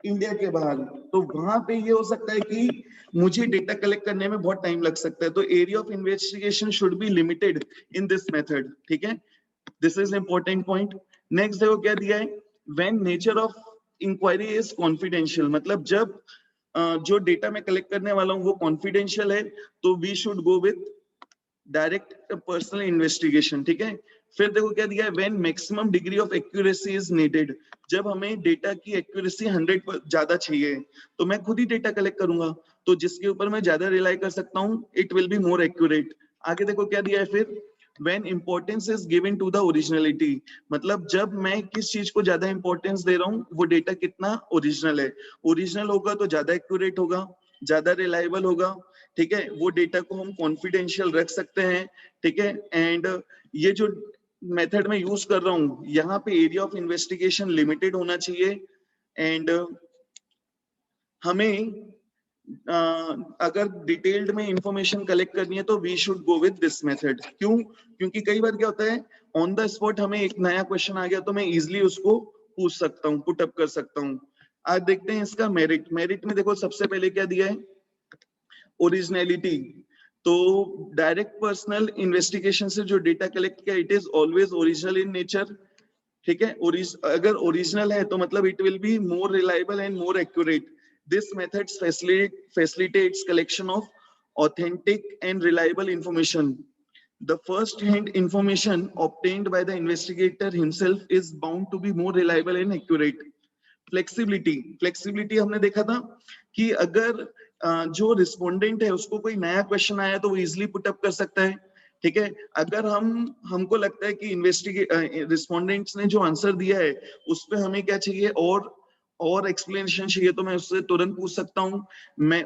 इंडिया के बाहर। तो वहां पे ये हो सकता है कि मुझे डेटा कलेक्ट करने में बहुत टाइम लग सकता है, तो area of investigation should be limited in this method. ठीक है, this is important point. Next देखो क्या दिया है, when nature of inquiry is confidential, मतलब जब जो डेटा मैं कलेक्ट करने वाला हूँ वो कॉन्फिडेंशियल है, तो we should go with direct personal investigation. ठीक है, फिर देखो क्या दिया है, when maximum degree of accuracy is needed, जब हमें डेटा की एक्यूरेसी 100 पर ज्यादा चाहिए तो मैं खुद ही डेटा कलेक्ट करूंगा, तो जिसके ऊपर मैं ज्यादा रिलाई कर सकता हूँ it will be more accurate. आगे देखो क्या दिया है फिर, when importance is given to the originality, मतलब जब मैं किस चीज को ज्यादा इंपॉर्टेंस दे रहा हूँ वो डेटा कितना ओरिजिनल है, ओरिजिनल होगा तो ज्यादा एक्यूरेट होगा, ज्यादा रिलायबल होगा। ठीक है, वो डेटा को हम कॉन्फिडेंशियल रख सकते हैं। ठीक है, एंड ये जो मेथड में यूज कर रहा हूँ यहाँ पे एरिया ऑफ इन्वेस्टिगेशन लिमिटेड होना चाहिए, एंड हमें अगर डिटेल्ड में इंफॉर्मेशन कलेक्ट करनी है तो we should go with this method. क्यों? क्योंकि कई बार क्या होता है ऑन द स्पॉट हमें एक नया क्वेश्चन आ गया तो मैं इजिली उसको पूछ सकता हूँ, पुट अप कर सकता हूँ। आज देखते हैं इसका मेरिट। मेरिट में देखो सबसे पहले क्या दिया है, ओरिजिनलिटी। तो डायरेक्ट पर्सनल इन्वेस्टिगेशन से जो डेटा कलेक्ट किया it is always original in nature. ठीक है, अगर ओरिजिनल है तो मतलब it will be more reliable and more accurate. This method facilitates collection of authentic and reliable information. The first-hand information obtained by the investigator himself is bound to be more reliable and accurate. Flexibility हमने देखा था कि अगर जो respondent है उसको कोई नया क्वेश्चन आया तो वो इजिली पुट अप कर सकता है, ठीक है। अगर हमको लगता है कि रिस्पोंडेंट्स ने जो आंसर दिया है उस पे हमें क्या चाहिए और एक्सप्लेनेशन चाहिए, तो मैं उससे तुरंत पूछ सकता हूँ।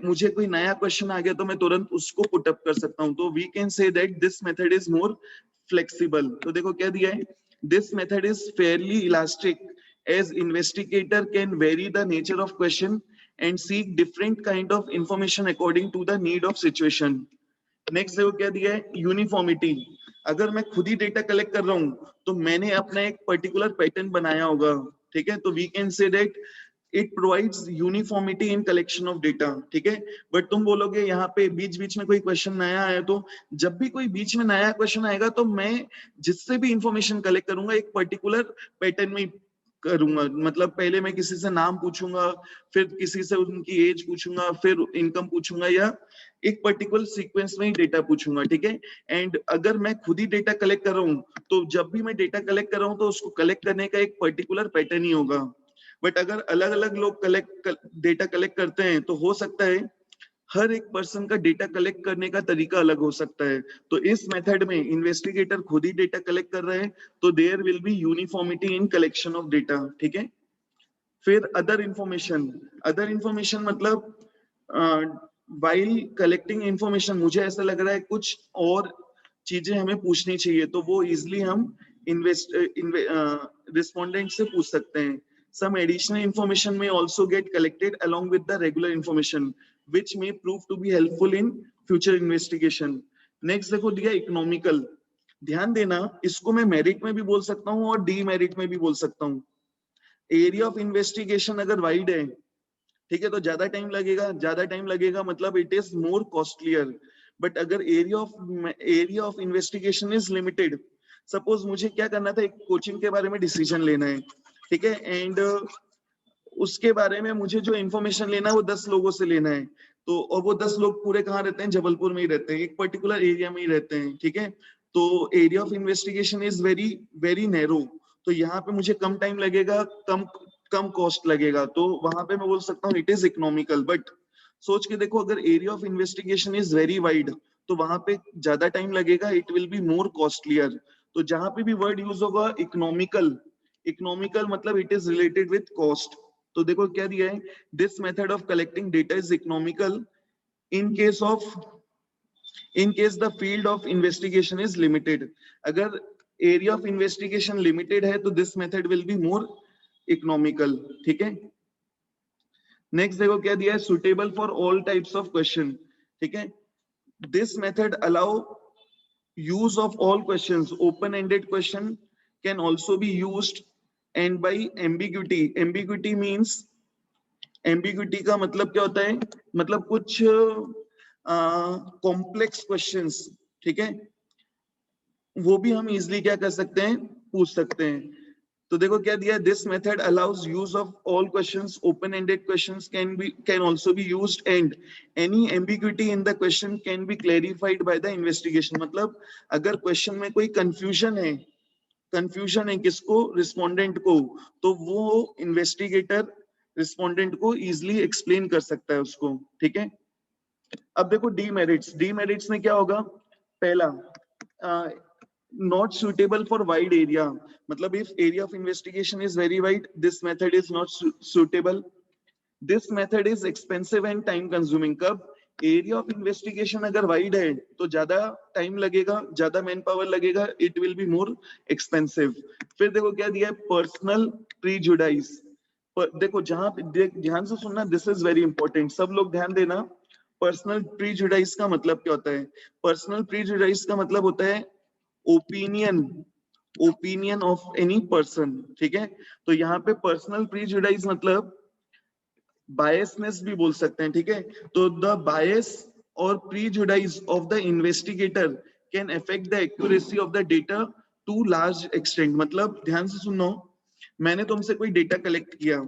मुझे कोई नया क्वेश्चन आ गया तो मैं तुरंत उसको पुट अप कर सकता हूँ। तो we can say that this method is more flexible. तो देखो क्या दिया है, this method is fairly elastic as investigator can vary the nature of question and seek different kind of information according to the need of situation. Next देखो क्या दिया है, uniformity. अगर मैं खुद ही डेटा कलेक्ट कर रहा हूँ तो मैंने अपना एक पर्टिकुलर पैटर्न बनाया होगा, ठीक है। तो we can say that it provides uniformity in collection of data, ठीक है। बट तुम बोलोगे यहाँ पे बीच बीच में कोई क्वेश्चन नया आया, तो जब भी कोई बीच में नया क्वेश्चन आएगा तो मैं जिससे भी इंफॉर्मेशन कलेक्ट करूंगा एक पर्टिकुलर पैटर्न में करूंगा। मतलब पहले मैं किसी से नाम पूछूंगा, फिर किसी से उनकी एज पूछूंगा, फिर इनकम पूछूंगा, या एक पर्टिकुलर सीक्वेंस में ही डेटा पूछूंगा, ठीक है। एंड अगर मैं खुद ही डेटा कलेक्ट कर रहा हूँ तो जब भी मैं डेटा कलेक्ट कर रहा हूँ तो उसको कलेक्ट करने का एक पर्टिकुलर पैटर्न ही होगा। बट अगर अलग अलग लोग डेटा कलेक्ट करते हैं तो हो सकता है हर एक पर्सन का डेटा कलेक्ट करने का तरीका अलग हो सकता है। तो इस मेथड में इन्वेस्टिगेटर खुद ही डेटा कलेक्ट कर रहे हैं तो there will be uniformity in collection of data, ठीक है। फिर अदर इंफॉर्मेशन मतलब वाइल कलेक्टिंग इंफॉर्मेशन मुझे ऐसा लग रहा है कुछ और चीजें हमें पूछनी चाहिए, तो वो इजिली हम रिस्पोंडेंट से पूछ सकते हैं। Some additional information may also get collected along with the regular information, which may prove to be helpful in future investigation. Next देखो दिया इकोनॉमिकल। ध्यान देना, इसको मैं मेरिट में भी बोल सकता हूँ और डीमेरिट में भी बोल सकता हूँ। एरिया ऑफ इन्वेस्टिगेशन अगर वाइड है, ठीक है, तो ज्यादा टाइम लगेगा मतलब it is more costlier. But अगर area of investigation is limited, suppose मुझे क्या करना था, एक कोचिंग के बारे में डिसीजन लेना है, ठीक है, एंड उसके बारे में मुझे जो इन्फॉर्मेशन लेना है वो 10 लोगों से लेना है। तो और वो 10 लोग पूरे कहाँ रहते हैं, जबलपुर में ही रहते हैं, एक पर्टिकुलर एरिया में ही रहते हैं, ठीक है। तो area of investigation is very very narrow, तो यहाँ पे मुझे कम टाइम लगेगा, कम कॉस्ट लगेगा, तो वहां पे मैं बोल सकता हूँ इट इज इकोनॉमिकल। बट सोच के देखो, अगर area of investigation is very wide तो वहां पे ज्यादा टाइम लगेगा, it will be more costlier. तो जहां पे भी वर्ड यूज होगा इकोनॉमिकल मतलब it is related with cost. तो देखो क्या दिया है, this method of collecting data is economical in case the field of investigation is limited. अगर एरिया ऑफ इन्वेस्टिगेशन लिमिटेड है तो this method will be more economical, ठीक है। नेक्स्ट देखो क्या दिया है, suitable for all types of question, ठीक है। This method allow use of all questions, open-ended question can also be used, and by ambiguity means, ambiguity का मतलब क्या होता है, मतलब कुछ कॉम्प्लेक्स क्वेश्चंस, ठीक है, वो भी हम इजिली क्या कर सकते हैं, पूछ सकते हैं। तो देखो क्या दिया, this method allows use of all questions, open ended questions can also be used and any ambiguity in the question can be clarified by the investigation. मतलब अगर क्वेश्चन में कोई कंफ्यूजन है किसको, रिस्पोंडेंट को, तो वो इन्वेस्टिगेटर रिस्पोंडेंट को इजिली एक्सप्लेन कर सकता है उसको, ठीक है। अब देखो डीमेरिट्स में क्या होगा, पहला not suitable for wide area, मतलब if area of investigation is very wide, this method is not suitable. This method is expensive and time consuming. कब एरिया ऑफ इन्वेस्टिगेशन अगर वाइड है तो ज्यादा टाइम लगेगा, ज्यादा मैन पावर लगेगा, it will be more expensive. फिर देखो क्या दिया है, पर्सनल प्रीजुडाइस। देखो जहां ध्यान से सुनना, दिस इज वेरी इंपॉर्टेंट, सब लोग ध्यान देना। पर्सनल प्रीजुडाइस का मतलब क्या होता है, पर्सनल प्रीजुडाइस का मतलब होता है ओपिनियन ऑफ एनी पर्सन, ठीक है। तो यहाँ पे पर्सनल प्रीजुडाइस मतलब बायसनेस भी बोल सकते हैं, ठीक है। तो द बायस और prejudice of the investigator can affect the accuracy of the data to large extent. मतलब ध्यान से सुनो, मैंने तुमसे कोई डेटा कलेक्ट किया,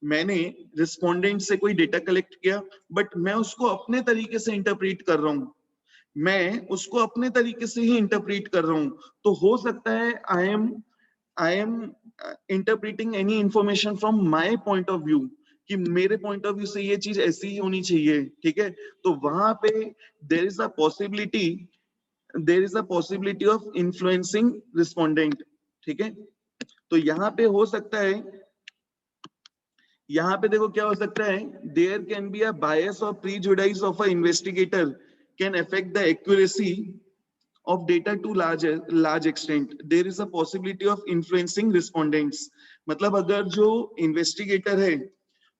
मैंने रिस्पोंडेंट से कोई डेटा कलेक्ट किया, बट मैं उसको अपने तरीके से इंटरप्रेट कर रहा हूँ, मैं उसको अपने तरीके से ही इंटरप्रेट कर रहा हूं। तो हो सकता है I am interpreting any information from my point of view, कि मेरे पॉइंट ऑफ व्यू से ये चीज ऐसी ही होनी चाहिए, ठीक है। तो वहां पे there is a possibility there is a possibility of influencing respondent, ठीक है। तो यहाँ पे हो सकता है, यहाँ पे देखो क्या हो सकता है, there can be a bias और prejudice of a investigator can affect the accuracy of data to large extent. There is a possibility of influencing respondents. मतलब अगर जो इन्वेस्टिगेटर है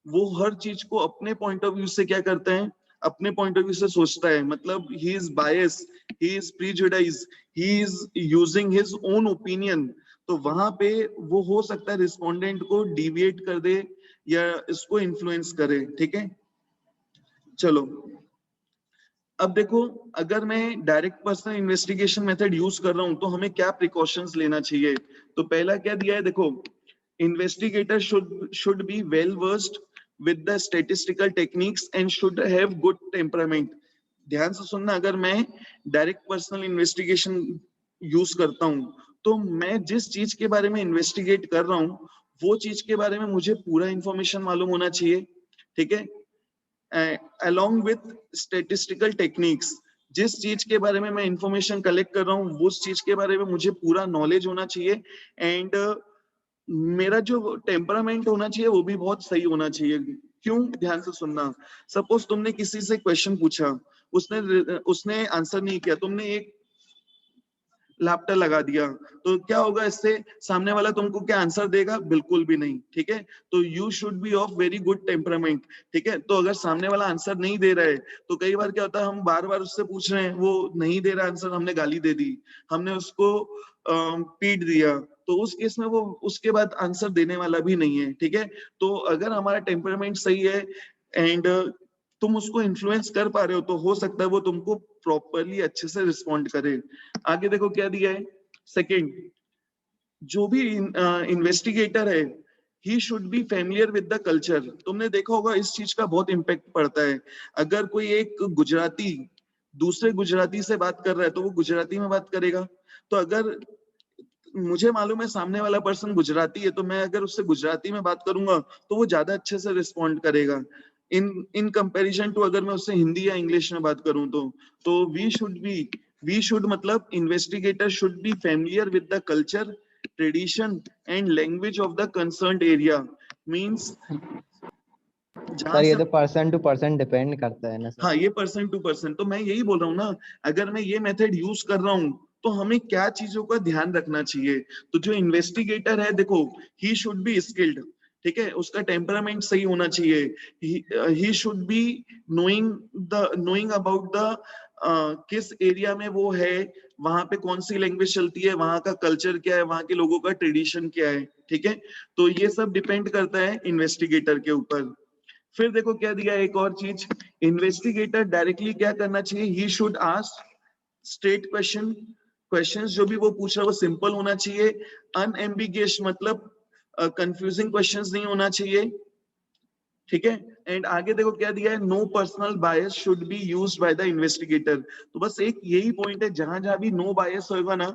वो हर चीज को अपने पॉइंट ऑफ व्यू से क्या करता है, अपने पॉइंट ऑफ व्यू से सोचता है, मतलब he is bias, he is prejudice, he is using his own opinion, तो वहां पे वो हो सकता है रिस्पोंडेंट को डिविएट कर दे या इसको इन्फ्लुएंस करे, ठीक है। चलो अब देखो, अगर मैं direct personal investigation method use कर रहा हूं तो हमें क्या प्रिकॉशंस लेना चाहिए। तो पहला क्या दिया है, देखो, investigator should be well versed with the statistical techniques and should have good temperament. ध्यान से सुनना, अगर मैं डायरेक्ट पर्सनल इन्वेस्टिगेशन यूज करता हूं तो मैं जिस चीज के बारे में इन्वेस्टिगेट कर रहा हूं वो चीज के बारे में मुझे पूरा इंफॉर्मेशन मालूम होना चाहिए, ठीक है। along with statistical techniques, जिस चीज के बारे में मैं इंफॉर्मेशन कलेक्ट कर रहा हूँ उस चीज के बारे में मुझे पूरा नॉलेज होना चाहिए एंड मेरा जो टेम्परामेंट होना चाहिए वो भी बहुत सही होना चाहिए। क्यों, ध्यान से सुनना। सपोज तुमने किसी से क्वेश्चन पूछा, उसने आंसर नहीं किया, तुमने एक लापटा लगा दिया, तो क्या होगा इससे, सामने वाला तुमको क्या आंसर देगा, बिल्कुल भी नहीं, ठीक है। तो you should be of very good temperament, ठीक है। तो अगर सामने वाला आंसर नहीं दे रहा है तो कई बार क्या होता है, हम बार बार उससे पूछ रहे हैं, वो नहीं दे रहा आंसर, हमने गाली दे दी, हमने उसको पीट दिया, तो उस केस में वो उसके बाद आंसर देने वाला भी नहीं है, ठीक है। तो अगर हमारा टेम्परामेंट सही है एंड तुम उसको इन्फ्लुएंस कर पा रहे हो तो हो सकता है वो तुमको प्रॉपरली अच्छे से रिस्पॉन्ड करे। आगे देखो क्या दिया है, सेकंड, जो भी इन्वेस्टिगेटर है he should be familiar with the culture. तुमने देखा होगा इस चीज का बहुत इम्पैक्ट पड़ता है। अगर कोई एक गुजराती दूसरे गुजराती से बात कर रहा है तो वो गुजराती में बात करेगा, तो अगर मुझे मालूम है सामने वाला पर्सन गुजराती है तो मैं अगर उससे गुजराती में बात करूंगा तो वो ज्यादा अच्छे से रिस्पॉन्ड करेगा इन कंपैरिजन टू अगर मैं उससे हिंदी या इंग्लिश में बात करूं तो वी शुड मतलब investigator should be familiar with the culture, tradition and language of the concerned area. Means sir ये तो पर्सन टू पर्सन डिपेंड करता है ना सर। हाँ, ये पर्सन टू पर्सन, तो मैं यही बोल रहा हूँ ना, अगर मैं ये मेथड यूज कर रहा हूँ तो हमें क्या चीजों का ध्यान रखना चाहिए। तो जो इन्वेस्टिगेटर है, देखो, ही शुड बी स्किल्ड, ठीक है, उसका टेम्परामेंट सही होना चाहिए, he should be knowing about the किस एरिया में वो है, वहां पे कौन सी लैंग्वेज चलती है, वहां का कल्चर क्या है, वहां के लोगों का ट्रेडिशन क्या है, ठीक है। तो ये सब डिपेंड करता है इन्वेस्टिगेटर के ऊपर। फिर देखो क्या दिया है, एक और चीज, इन्वेस्टिगेटर डायरेक्टली क्या करना चाहिए, he should ask straight questions जो भी वो पूछ रहा है वो सिंपल होना चाहिए, अनएम्बिगियस मतलब कंफ्यूजिंग क्वेश्चंस नहीं होना चाहिए, ठीक है। एंड आगे देखो क्या दिया है, no personal bias should be used by the investigator. तो बस एक यही पॉइंट है, जहां जहां भी नो बायस होगा ना,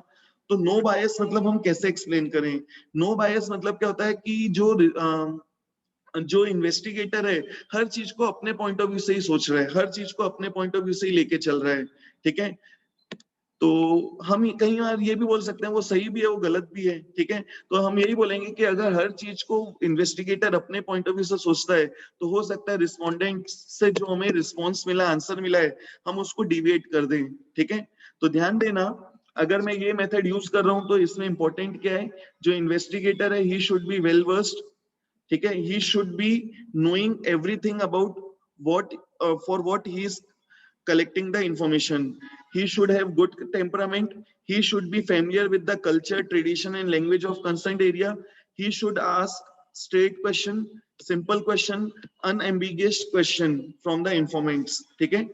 तो नो बायस मतलब हम कैसे एक्सप्लेन करें। नो बायस मतलब क्या होता है कि जो इन्वेस्टिगेटर है हर चीज को अपने पॉइंट ऑफ व्यू से ही सोच रहा है, हर चीज को अपने पॉइंट ऑफ व्यू से ही लेके चल रहा है, ठीक है। तो हम कई बार ये भी बोल सकते हैं वो सही भी है वो गलत भी है, ठीक है। तो हम यही बोलेंगे कि अगर हर चीज को इन्वेस्टिगेटर अपने पॉइंट ऑफ व्यू से सोचता है तो हो सकता है रिस्पोंडेंट से जो हमें रिस्पॉन्स मिला, आंसर मिला है, हम उसको डिविएट कर दें, ठीक है। तो ध्यान देना, अगर मैं ये मेथड यूज कर रहा हूं तो इसमें इंपॉर्टेंट क्या है, जो इन्वेस्टिगेटर है he should be well versed, ठीक है, he should be knowing everything about what for what he is collecting the information. He should have good temperament, he should be familiar with the culture, tradition and language of concerned area, he should ask straight question, simple question, unambiguous question from the informants, ठीक है।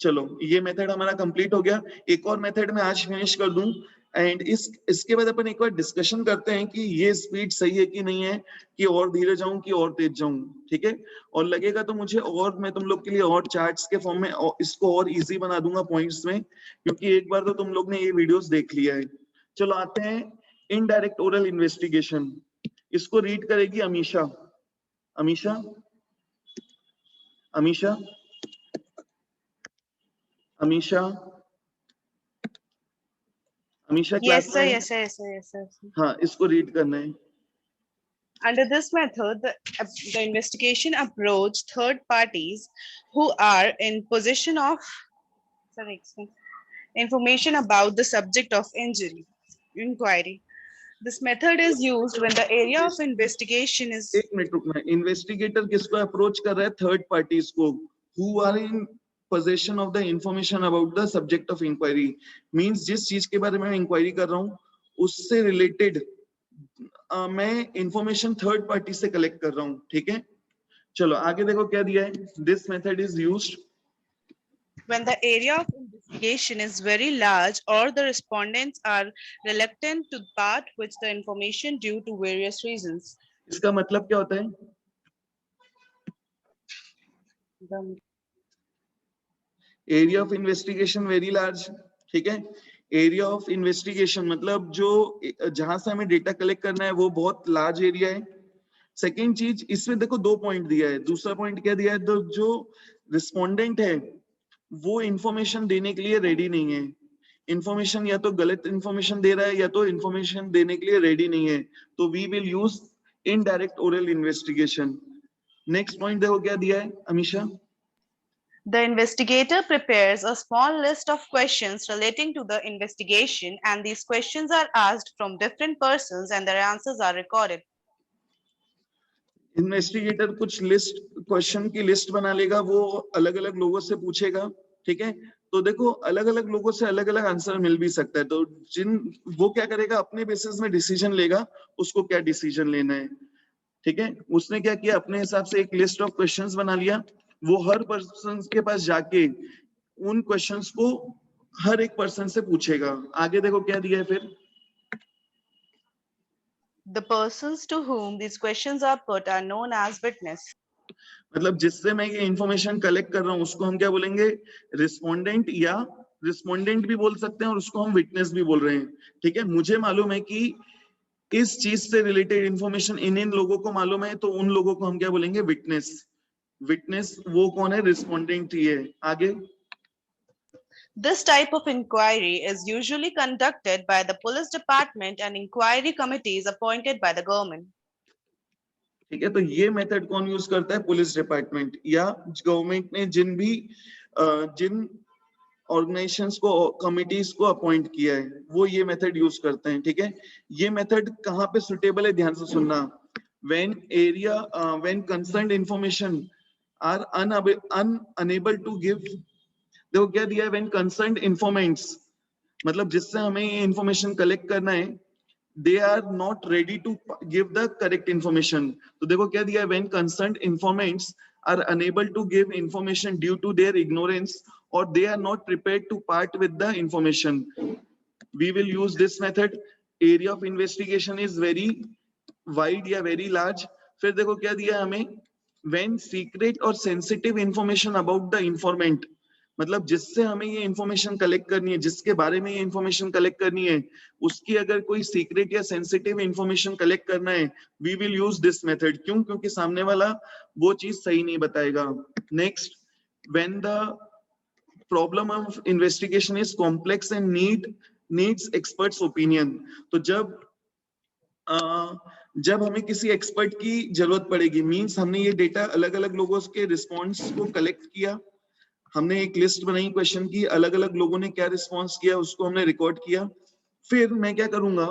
चलो ये method हमारा complete हो गया, एक और method मैं आज फिनिश कर दूं एंड इसके बाद अपन एक बार डिस्कशन करते हैं कि ये स्पीड सही है कि नहीं है, कि और धीरे जाऊं कि और तेज जाऊं, ठीक है। और लगेगा तो मुझे और मैं तुम लोग के लिए और चार्ट्स के फॉर्म में इसको और इजी बना दूंगा पॉइंट्स में, क्योंकि एक बार तो तुम लोग ने ये वीडियोस देख लिया है। चलो आते हैं इनडायरेक्ट ओरल इन्वेस्टिगेशन, इसको रीड करेगी Amisha. Amisha Amisha Amisha Amisha Yes, class sir. में? Yes, sir. Yes, sir. Yes, sir. हाँ, इसको रीड करना है। Under this method, the investigation approach third parties who are in possession of information about the subject of inquiry. This method is used when the area of investigation is. एक minute रुकना, investigator किसको approach कर रहा है? Third parties को, who are in possession of the information about the subject of inquiry, means जिस चीज के बारे में इंक्वायरी कर रहा हूँ उससे रिलेटेड मैं इंफॉर्मेशन थर्ड पार्टी से कलेक्ट कर रहा हूँ, ठीक है? चलो आगे देखो क्या दिया है। This method is used when the area of investigation is very large or the respondents are reluctant to part with the information due to various reasons. इसका मतलब क्या होता है? Area of investigation very large, ठीक है? Area of investigation मतलब जो जहां से हमें डेटा कलेक्ट करना है वो बहुत लार्ज एरिया है। सेकेंड चीज, इसमें देखो 2 पॉइंट दिया है। दूसरा पॉइंट क्या दिया है? तो जो रिस्पोंडेंट है वो इंफॉर्मेशन देने के लिए रेडी नहीं है। इंफॉर्मेशन या तो गलत इंफॉर्मेशन दे रहा है या तो इंफॉर्मेशन देने के लिए रेडी नहीं है, तो we will use indirect oral investigation. Next point देखो क्या दिया है Amisha? The investigator prepares a small list of questions relating to the investigation, and these questions are asked from different persons and their answers are recorded. Investigator कुछ list question की list बना लेगा, वो अलग अलग लोगों से पूछेगा, ठीक है? तो देखो अलग अलग लोगों से अलग अलग आंसर मिल भी सकता है, तो वो क्या करेगा, अपने बेसिस में डिसीजन लेगा उसको क्या डिसीजन लेना है, ठीक है? उसने क्या किया, अपने हिसाब से एक लिस्ट ऑफ क्वेश्चंस बना लिया, वो हर पर्सन के पास जाके उन क्वेश्चंस को हर एक पर्सन से पूछेगा। आगे देखो क्या दिया है फिर? The persons to whom these questions are put are known as witness. मतलब जिससे मैं ये इंफॉर्मेशन कलेक्ट कर रहा हूँ उसको हम क्या बोलेंगे? रिस्पोंडेंट, या रिस्पोंडेंट भी बोल सकते हैं और उसको हम विटनेस भी बोल रहे हैं, ठीक है? मुझे मालूम है कि इस चीज से रिलेटेड इंफॉर्मेशन इन लोगों को मालूम है, तो उन लोगों को हम क्या बोलेंगे? विटनेस। विटनेस वो कौन है? रिस्पोंडेंट ही है। आगे This type of inquiry is usually conducted by the police department and inquiry committees appointed by the government. ठीक है, तो ये मेथड कौन यूज करता है? पुलिस डिपार्टमेंट या गवर्नमेंट ने जिन ऑर्गेनाइजेशंस को, कमिटीज को अपॉइंट किया है वो ये मेथड यूज करते हैं, ठीक है? ये मेथड कहाँ पे सुटेबल है? ध्यान से सुनना। when concerned information are unable to give, देखो क्या दिया है? when concerned informants, मतलब जिससे हमें ये इंफॉर्मेशन कलेक्ट करना है, they are not ready to give the correct information, तो देखो क्या दिया है? when concerned informants are unable to give information due to their ignorance or they are not prepared to part with the information, we will use this method. area of investigation is very wide या very large। फिर देखो क्या दिया है हमें? when secret or sensitive information about the informant, मतलब जिससे हमें ये इंफॉर्मेशन कलेक्ट करनी है, जिसके बारे में ये इंफॉर्मेशन कलेक्ट करनी है, उसकी अगर कोई सीक्रेट या सेंसिटिव इंफॉर्मेशन कलेक्ट करना है, we will use this method. क्यों? क्योंकि सामने वाला वो चीज सही नहीं बताएगा। Next, when the problem of investigation is complex and needs experts opinion, तो जब हमें किसी एक्सपर्ट की जरूरत पड़ेगी, मींस हमने ये डेटा अलग अलग लोगों के रिस्पॉन्स को कलेक्ट किया, हमने एक लिस्ट बनाई क्वेश्चन की, अलग अलग लोगों ने क्या रिस्पांस किया उसको हमने रिकॉर्ड किया। फिर मैं क्या करूंगा?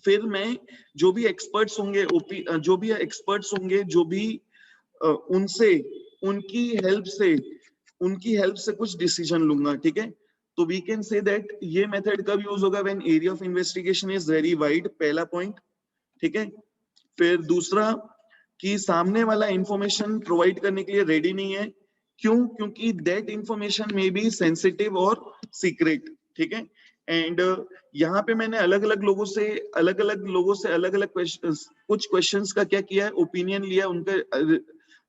फिर मैं जो भी एक्सपर्ट्स होंगे, जो भी उनसे उनकी हेल्प से कुछ डिसीजन लूंगा, ठीक है? तो वी कैन से दैट ये मेथड कब यूज होगा? When area of investigation is very wide, पहला पॉइंट, ठीक है? फिर दूसरा कि सामने वाला इंफॉर्मेशन प्रोवाइड करने के लिए रेडी नहीं है। क्यों? क्योंकि दैट इंफॉर्मेशन में बी सेंसिटिव और सीक्रेट, ठीक है? एंड यहाँ पे मैंने अलग अलग लोगों से अलग अलग कुछ क्वेश्चंस का क्या किया है? ओपिनियन लिया, उनके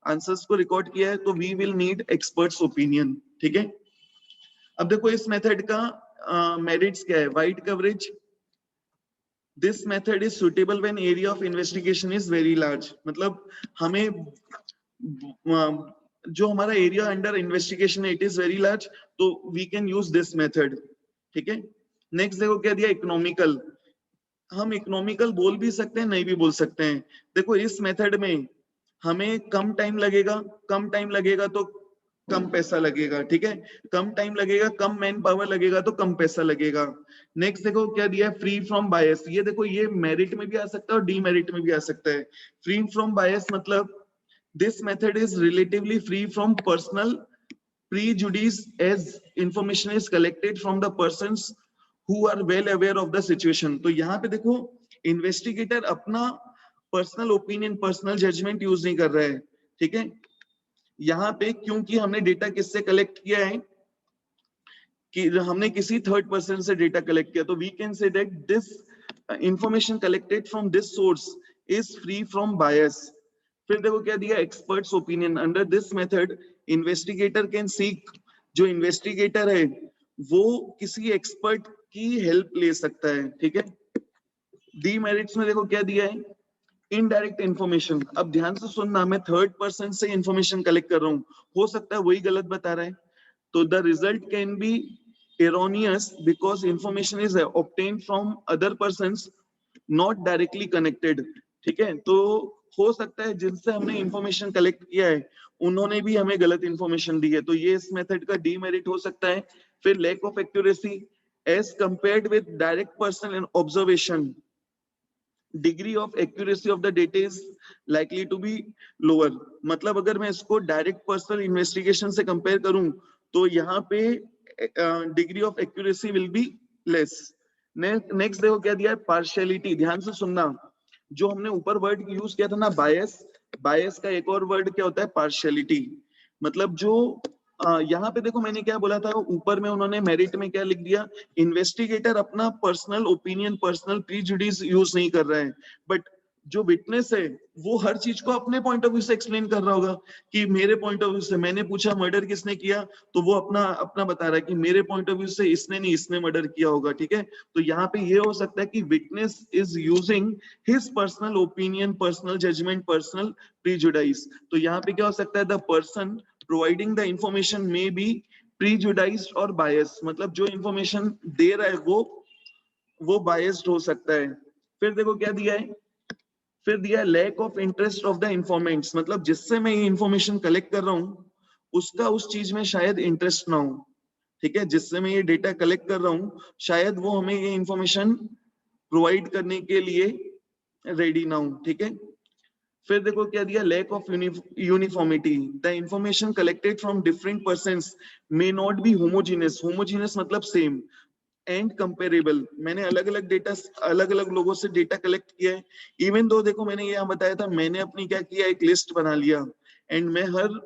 आंसर्स को रिकॉर्ड किया है, तो we will need experts opinion, ठीक है? अब देखो इस मेथड का मेरिट्स क्या है? Wide coverage, this method is suitable when area of investigation is very large, मतलब हमें जो हमारा एरिया अंडर इन्वेस्टिगेशन है इट इज वेरी लार्ज, तो we can use this method, ठीक है? नेक्स्ट देखो क्या दिया, इकोनॉमिकल। हम इकोनॉमिकल बोल भी सकते हैं, नहीं भी बोल सकते हैं। देखो इस मेथड में हमें कम टाइम लगेगा तो कम पैसा लगेगा, ठीक है। कम टाइम लगेगा, कम मैन पावर लगेगा तो कम पैसा लगेगा। नेक्स्ट देखो क्या दिया है, फ्री फ्रॉम बायस। ये देखो ये मेरिट में भी आ सकता है और डीमेरिट में भी आ सकता है। फ्री फ्रॉम बायस मतलब this method is relatively free from personal prejudice as information is collected from the persons who are well aware of the situation। तो यहाँ पे देखो इन्वेस्टिगेटर अपना personal opinion, personal judgement use नहीं कर रहा है, ठीक है। यहाँ पे क्योंकि हमने डेटा किससे कलेक्ट किया है, कि हमने किसी थर्ड पर्सन से डेटा कलेक्ट किया, तो we can say that this information collected from this source is free from bias. फिर देखो क्या दिया, experts opinion. Under this method investigator can seek, जो इन्वेस्टिगेटर है वो किसी एक्सपर्ट की हेल्प ले सकता है, ठीक है। डीमेरिट्स में देखो क्या दिया है, इनडायरेक्ट इंफॉर्मेशन। अब ध्यान से सुनना, मैं थर्ड पर्सन से इंफॉर्मेशन कलेक्ट कर रहा हूँ, हो सकता है वही गलत बता रहा है, तो the result can be erroneous because information is obtained from other persons not directly connected, ठीक है। तो हो सकता है जिनसे हमने इंफॉर्मेशन कलेक्ट किया है उन्होंने भी हमें गलत इंफॉर्मेशन दी है, तो ये इस मेथड का डीमेरिट हो सकता है। फिर lack of accuracy as compared with direct personal observation, degree of accuracy of the data is likely to be lower. मतलब अगर मैं इसको डायरेक्ट पर्सनल इन्वेस्टिगेशन से कंपेयर करूं तो यहाँ पे degree of accuracy will be less. Next देखो क्या दिया है, पार्शियलिटी। ध्यान से सुनना, जो हमने ऊपर वर्ड यूज किया था ना बायस, बायस का एक और वर्ड क्या होता है, पार्शियलिटी। मतलब जो यहाँ पे देखो मैंने क्या बोला था, ऊपर में उन्होंने मेरिट में क्या लिख दिया, इन्वेस्टिगेटर अपना personal opinion, personal prejudice use नहीं कर रहा है, बट जो विटनेस है वो हर चीज को अपने पॉइंट ऑफ व्यू से एक्सप्लेन कर रहा होगा कि मेरे पॉइंट ऑफ व्यू से, मैंने पूछा मर्डर किसने किया तो वो अपना अपना बता रहा है कि मेरे पॉइंट ऑफ व्यू से इसने नहीं, इसने मर्डर किया होगा, ठीक है। तो यहाँ पे ये हो सकता है कि witness is using his personal opinion, personal judgement, personal prejudice. तो यहाँ पे क्या हो सकता है, the person providing the information may be prejudiced और बायस्ड, मतलब जो इंफॉर्मेशन दे रहा है वो बायस्ड हो सकता है। फिर देखो क्या दिया है, फिर दिया lack of interest of the informants, मतलब जिससे मैं ये इंफॉर्मेशन कलेक्ट कर रहा हूँ उसका उस चीज में शायद इंटरेस्ट ना हो, ठीक है। जिससे मैं ये डेटा कलेक्ट कर रहा हूँ शायद वो हमें ये इंफॉर्मेशन प्रोवाइड करने के लिए रेडी ना हो, ठीक है। फिर देखो क्या दिया, lack of uniformity. The information collected from different persons may not be homogeneous. Homogeneous मतलब सेम एंड कंपेरेबल। मैंने अलग अलग डेटा, अलग अलग लोगों से डेटा कलेक्ट किया है, इवन दो देखो मैंने यहाँ बताया था, मैंने अपनी क्या किया, एक लिस्ट बना लिया एंड मैं हर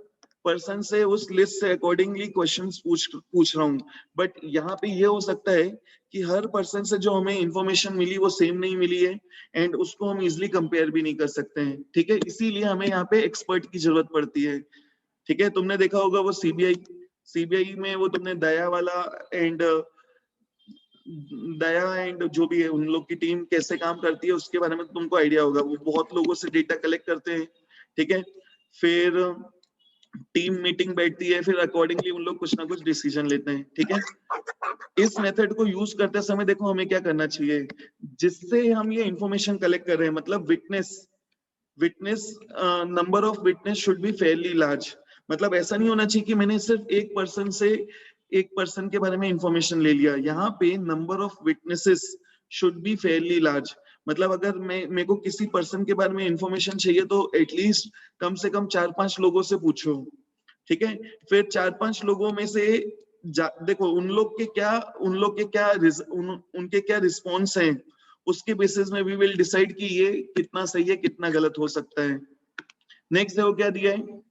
पर्सन से उस लिस्ट से अकॉर्डिंगली क्वेश्चंस पूछ रहा हूँ। बट यहाँ पे ये हो सकता है कि हर पर्सन से जो हमें इंफॉर्मेशन मिली वो सेम नहीं मिली है एंड उसको हम इजिली कंपेयर भी नहीं कर सकते हैं, ठीक है। इसीलिए हमें यहाँ पे एक्सपर्ट की जरूरत पड़ती है, ठीक है। तुमने देखा होगा वो सीबीआई में वो तुमने दया वाला एंड जो भी है उन लोग की टीम कैसे काम करती है उसके बारे में तुमको आइडिया होगा। वो बहुत लोगों से डेटा कलेक्ट करते हैं, ठीक है। फिर टीम मीटिंग बैठती है, फिर अकॉर्डिंगली उन लोग कुछ ना कुछ डिसीजन लेते हैं, ठीक है। इस मेथड को यूज करते समय देखो हमें क्या करना चाहिए, जिससे हम ये इंफॉर्मेशन कलेक्ट कर रहे हैं, मतलब witness number of witness should be fairly large. मतलब ऐसा नहीं होना चाहिए कि मैंने सिर्फ एक पर्सन के बारे में इंफॉर्मेशन ले लिया। यहाँ पे number of witnesses should be fairly large. मतलब अगर मेरे को किसी पर्सन के बारे में इंफॉर्मेशन चाहिए तो एटलीस्ट कम से कम 4-5 लोगों से पूछो, ठीक है। फिर 4-5 लोगों में से देखो उनके क्या रिस्पॉन्स हैं, उसके बेसिस में वी विल डिसाइड कि ये कितना सही है, कितना गलत हो सकता है। नेक्स्ट देखो क्या दिया है,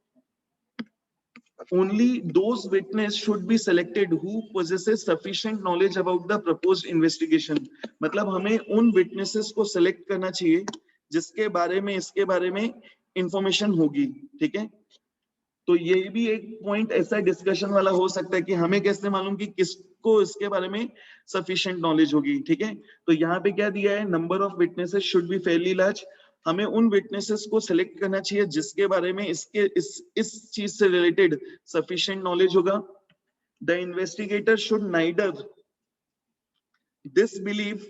only those witness should be selected who possesses sufficient knowledge about the proposed investigation। मतलब हमें उन witnesses को select करना चाहिए जिसके बारे में इसके बारे में इंफॉर्मेशन होगी, ठीक है। तो ये भी एक पॉइंट ऐसा डिस्कशन वाला हो सकता है कि हमें कैसे मालूम कि किसको इसके बारे में सफिशिएंट नॉलेज होगी, ठीक है। तो यहाँ पे क्या दिया है, number of witnesses should be fairly large. हमें उन विटनेसेस को सिलेक्ट करना चाहिए जिसके बारे में इस चीज से रिलेटेड सफिशिएंट नॉलेज होगा। The investigator should neither this believe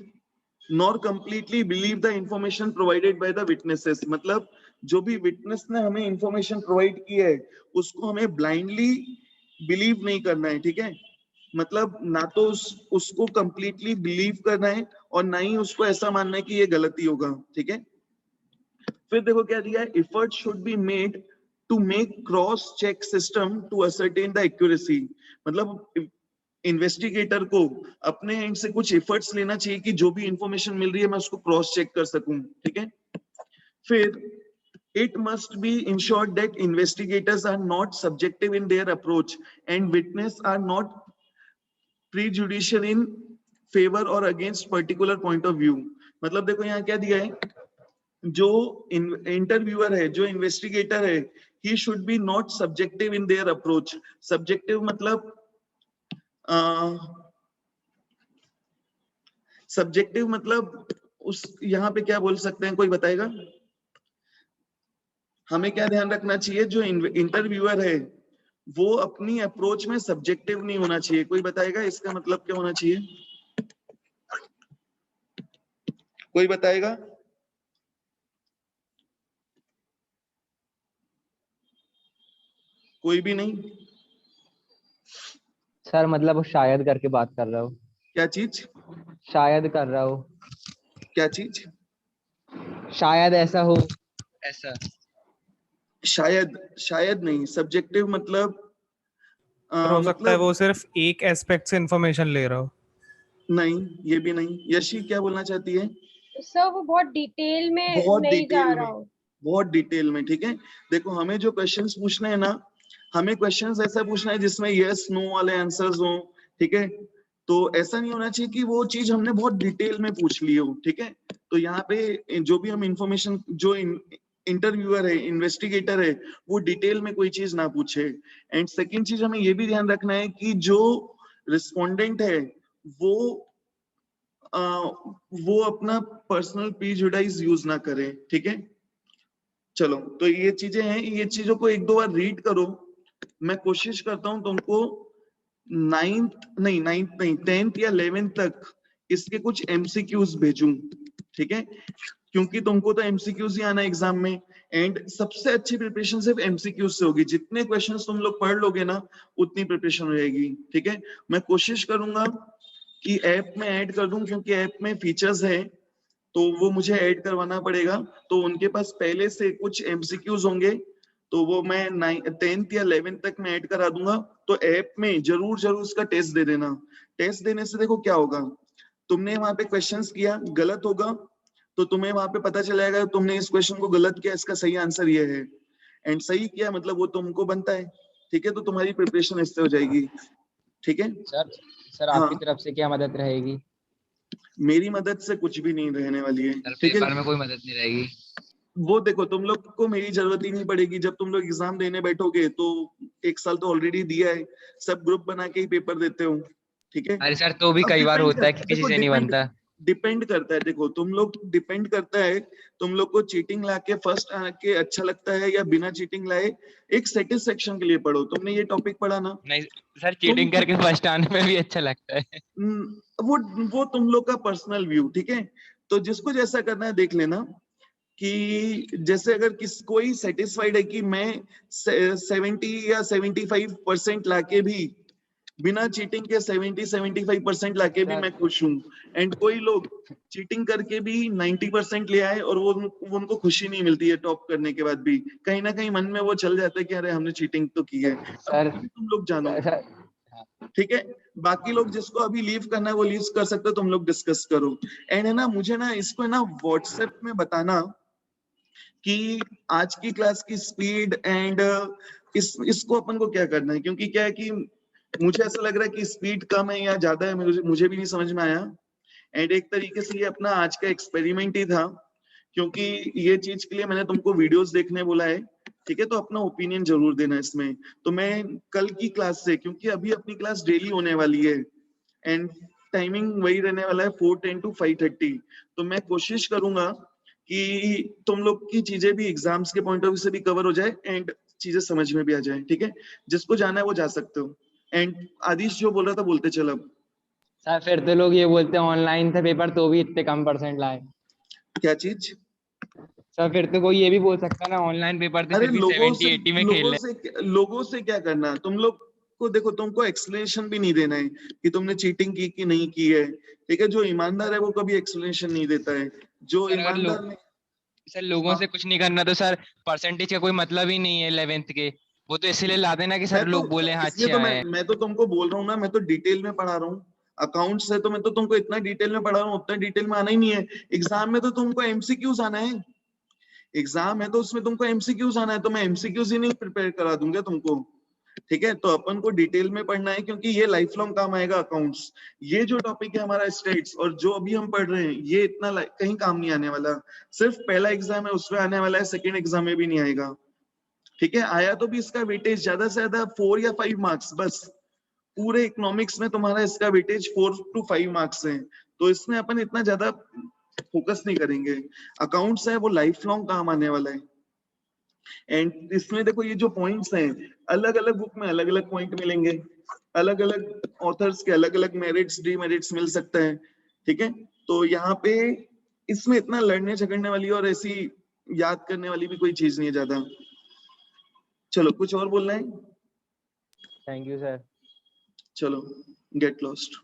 nor completely believe the information provided by the witnesses, मतलब जो भी विटनेस ने हमें इंफॉर्मेशन प्रोवाइड की है उसको हमें ब्लाइंडली बिलीव नहीं करना है, ठीक है। मतलब ना तो उसको कंप्लीटली बिलीव करना है और ना ही उसको ऐसा मानना है कि ये गलती होगा, ठीक है। फिर देखो क्या दिया है, effort should be made to make cross check system to ascertain the accuracy, मतलब इन्वेस्टिगेटर को अपने एंड से कुछ एफर्ट्स लेना चाहिए कि जो भी इंफॉर्मेशन मिल रही है मैं उसको क्रॉस चेक कर सकूं, ठीक है। फिर it must be ensured that investigators are not subjective in their approach and witness are not prejudicial in favor or against particular point of view, मतलब देखो यहाँ क्या दिया है, जो इंटरव्यूअर है, जो इन्वेस्टिगेटर है, he should be not subjective in their approach, subjective मतलब सब्जेक्टिव मतलब उस यहाँ पे क्या बोल सकते हैं, कोई बताएगा? हमें क्या ध्यान रखना चाहिए, जो इंटरव्यूअर है वो अपनी अप्रोच में सब्जेक्टिव नहीं होना चाहिए, कोई बताएगा इसका मतलब क्या होना चाहिए? कोई बताएगा? कोई भी नहीं? सर मतलब वो शायद करके बात कर रहा हो। क्या चीज? शायद कर रहा हो। क्या चीज? शायद ऐसा हो। ऐसा शायद, शायद नहीं, सब्जेक्टिव मतलब हो सकता है मतलब वो सिर्फ एक एस्पेक्ट से इंफॉर्मेशन ले रहा हो। नहीं, ये भी नहीं। यशी क्या बोलना चाहती है? सर वो बहुत डिटेल में बहुत नहीं जा डिटेल रहा में, हो। बहुत डिटेल में, ठीक है। देखो हमें जो क्वेश्चंस पूछने हैं ना, हमें क्वेश्चंस ऐसा पूछना है जिसमें यस नो वाले आंसर्स हो, ठीक है। तो ऐसा नहीं होना चाहिए कि वो चीज हमने बहुत डिटेल में पूछ ली हो, ठीक है। तो यहाँ पे जो भी हम इंफॉर्मेशन, जो इंटरव्यूअर है, इन्वेस्टिगेटर है, वो डिटेल में कोई चीज ना पूछे। एंड सेकेंड चीज हमें ये भी ध्यान रखना है कि जो रिस्पोंडेंट है वो अपना पर्सनल प्रीजुडाइज यूज ना करे, ठीक है। चलो तो ये चीजें हैं, ये चीजों को एक दो बार रीड करो। मैं कोशिश करता हूं तुमको नाइन्थ नहीं 10th या 11th तक इसके कुछ एमसीक्यूज भेजूं, ठीक है, क्योंकि तुमको तो एमसीक्यूज ही आना एग्जाम में। एंड सबसे अच्छी प्रिपरेशन सिर्फ एमसीक्यूज से होगी, जितने क्वेश्चंस तुम लोग पढ़ लोगे ना उतनी प्रिपरेशन रहेगी, ठीक है। मैं कोशिश करूंगा कि ऐप में ऐड कर दूं, क्योंकि ऐप में फीचर्स है तो वो मुझे ऐड करवाना पड़ेगा। तो उनके पास पहले से कुछ एमसीक्यूज होंगे, तो वो मैं 10th या 11th तक मैं ऐड करा दूंगा। तो ऐप में जरूर जरूर उसका टेस्ट दे देना। टेस्ट देने से देखो क्या होगा, तुमने वहां पे क्वेश्चंस किया, गलत होगा तो तुम्हें वहां पे पता चल जाएगा तुमने इस क्वेश्चन को गलत किया, इसका सही आंसर ये है। एंड सही किया मतलब वो तुमको बनता है, ठीक है। तो तुम्हारी प्रिपरेशन इससे हो जाएगी, ठीक है। सर आपकी तरफ से क्या मदद रहेगी? मेरी मदद से कुछ भी नहीं रहने वाली है, ठीक है। पेपर में कोई मदद नहीं रहेगी। वो देखो तुम लोग को मेरी जरूरत ही नहीं पड़ेगी, जब तुम लोग एग्जाम देने बैठोगे तो 1 साल तो ऑलरेडी दिया है, सब ग्रुप बना के ही पेपर देते हो, ठीक है। अरे सर तो भी अब कई बार डिपेंड होता है कि करता है, किसी देखो से नहीं बनता। डिपेंड करता है, देखो तुम लोग डिपेंड करता है तुम लोग को चीटिंग लाके फर्स्ट आके अच्छा लगता है या बिना चीटिंग लाए एक सेटिस्फेक्शन के लिए पढ़ो। तुमने ये टॉपिक पढ़ा ना? नहीं सर, चीटिंग करके फर्स्ट आने में भी अच्छा लगता है। वो तुम लोग का पर्सनल व्यू, ठीक है। तो जिसको जैसा करना है देख लेना, कि जैसे अगर कोई सेटिस्फाइड है कि मैं 70 या 75% लाके भी बिना चीटिंग के 70-75% लाके भी मैं खुश हूँ। एंड कोई लोग चीटिंग करके भी 90% ले आए और वो उनको खुशी नहीं मिलती है टॉप करने के बाद भी, कहीं ना कहीं मन में वो चल जाता है कि अरे हमने चीटिंग तो की है। सर तुम लोग जानो, सर, ठीक है। बाकी लोग जिसको अभी लीव करना है वो लीव कर सकते हो, तुम लोग डिस्कस करो। एंड है ना, मुझे ना इसको ना व्हाट्सएप में बताना कि आज की क्लास की स्पीड एंड इसको अपन को क्या करना है, क्योंकि क्या है कि मुझे ऐसा लग रहा है कि स्पीड कम है या ज्यादा है, मुझे भी नहीं समझ में आया। एंड एक तरीके से ये अपना आज का एक्सपेरिमेंट ही था, क्योंकि ये चीज के लिए मैंने तुमको वीडियोस देखने बोला है, ठीक है। तो अपना ओपिनियन जरूर देना इसमें। तो मैं कल की क्लास से, क्योंकि अभी अपनी क्लास डेली होने वाली है एंड टाइमिंग वही रहने वाला है 4:10 to 5:30, तो मैं कोशिश करूंगा कि तुम लोग की चीजें भी एग्जाम्स के पॉइंट ऑफ व्यू से भी कवर हो जाए एंड चीजें समझ में भी आ जाए, ठीक है। जिसको जाना है वो जा सकते हो। एंड आदिश जो बोल रहा था बोलते चल अब। सर फिर तो लोग ये बोलते हैं ऑनलाइन थे पेपर तो भी इतने कम परसेंट लाए। क्या चीज? सर फिर तो कोई ये भी बोल सकता है ना ऑनलाइन पेपर थे अरे फिर भी 70-80 में खेल रहे। लोगों से क्या करना है? तुम लोग को देखो, तुमको एक्सप्लेनेशन भी नहीं देना है कि तुमने चीटिंग की कि नहीं की है, ठीक है? जो ईमानदार है वो कभी एक्सप्लेनेशन नहीं देता है, जो सर अगर ईमानदार नहीं। सर लोगों हाँ, से कुछ नहीं करना तो सर परसेंटेज का कोई मतलब ही नहीं है 11th के। वो तो इसीलिए ला देना कि मैं सर तो लोग बोले हाँ इसलिए अच्छे तो आए हैं। मैं तो तुमको बोल रहा हूँ ना, मैं तो डिटेल में पढ़ा रहा हूँ। अकाउंट्स है तो मैं तो तुमको इतना डिटेल में पढ़ा रहा हूँ, उतना डिटेल में आना ही नहीं है। एग्जाम में तो तुमको एमसीक्यूज आना है। एग्जाम है तो उसमें तुमको एमसीक्यूज आना है, तो मैं एमसीक्यूज ही नहीं प्रिपेयर करा दूंगा तुमको। ठीक है, तो अपन को डिटेल में पढ़ना है क्योंकि ये लाइफ लॉन्ग काम आएगा अकाउंट्स। ये जो टॉपिक है हमारा स्टेट्स और जो अभी हम पढ़ रहे हैं, ये इतना कहीं काम नहीं आने वाला। सिर्फ पहला एग्जाम है उसमें आने वाला है, सेकेंड एग्जाम में भी नहीं आएगा। ठीक है, आया तो भी इसका वेटेज ज्यादा से ज्यादा 4 या 5 मार्क्स बस। पूरे इकोनॉमिक्स में तुम्हारा इसका वेटेज 4 to 5 मार्क्स है, तो इसमें अपन इतना ज्यादा फोकस नहीं करेंगे। अकाउंट्स है वो लाइफ लॉन्ग काम आने वाला है। एंड इसमें देखो ये जो पॉइंट्स हैं, अलग अलग बुक में अलग अलग पॉइंट मिलेंगे, अलग अलग ऑथर्स के अलग अलग मेरिट्स डीमेरिट्स मिल सकते हैं। ठीक है, तो यहाँ पे इसमें इतना लड़ने झगड़ने वाली और ऐसी याद करने वाली भी कोई चीज नहीं है ज्यादा। चलो, कुछ और बोलना है? Thank you sir. चलो, गेट लॉस्ट।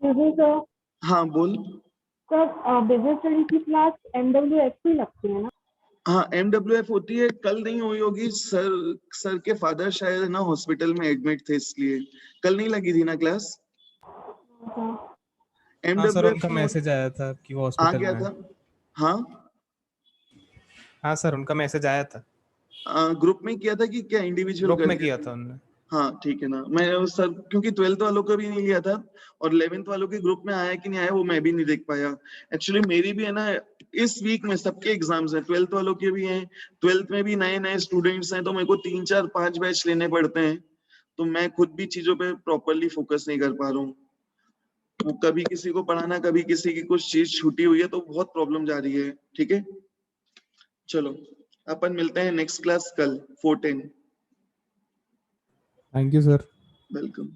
सर हाँ बोल। सर बिजनेस स्टडी की क्लास MWF की लगती है ना? हाँ, MWF होती है, कल नहीं हुई होगी। सर के फादर शायद ना हॉस्पिटल में एडमिट थे, इसलिए कल नहीं लगी थी ना क्लास। हाँ सर, MWF उनका मैसेज आया था कि वो आ हॉस्पिटल गया में था। है। हाँ, हाँ सर, उनका मैसेज आया था। ग्रुप में किया था कि क्या इंडिविजुअल ग्रुप कर में दिया? किया था उन्होंने। हाँ ठीक है ना, मैं सर क्योंकि 12th वालों का भी नहीं लिया था और 11th वालों के ग्रुप में आया कि नहीं आया वो मैं भी नहीं देख पाया। एक्चुअली मेरी भी है ना, इस वीक में सबके एग्जाम्स हैं, 12th वालों के भी हैं, 12th में भी नए नए स्टूडेंट्स हैं, तो मेरे को 3 4 5 बैच लेने पड़ते हैं। तो मैं खुद भी चीजों पे प्रॉपरली फोकस नहीं कर पा रहा हूँ। वो कभी किसी को पढ़ाना, कभी किसी की कुछ चीज छूटी हुई है, तो बहुत प्रॉब्लम जा रही है। ठीक है, चलो अपन मिलते हैं नेक्स्ट क्लास कल 4:10। Thank you sir. वेलकम।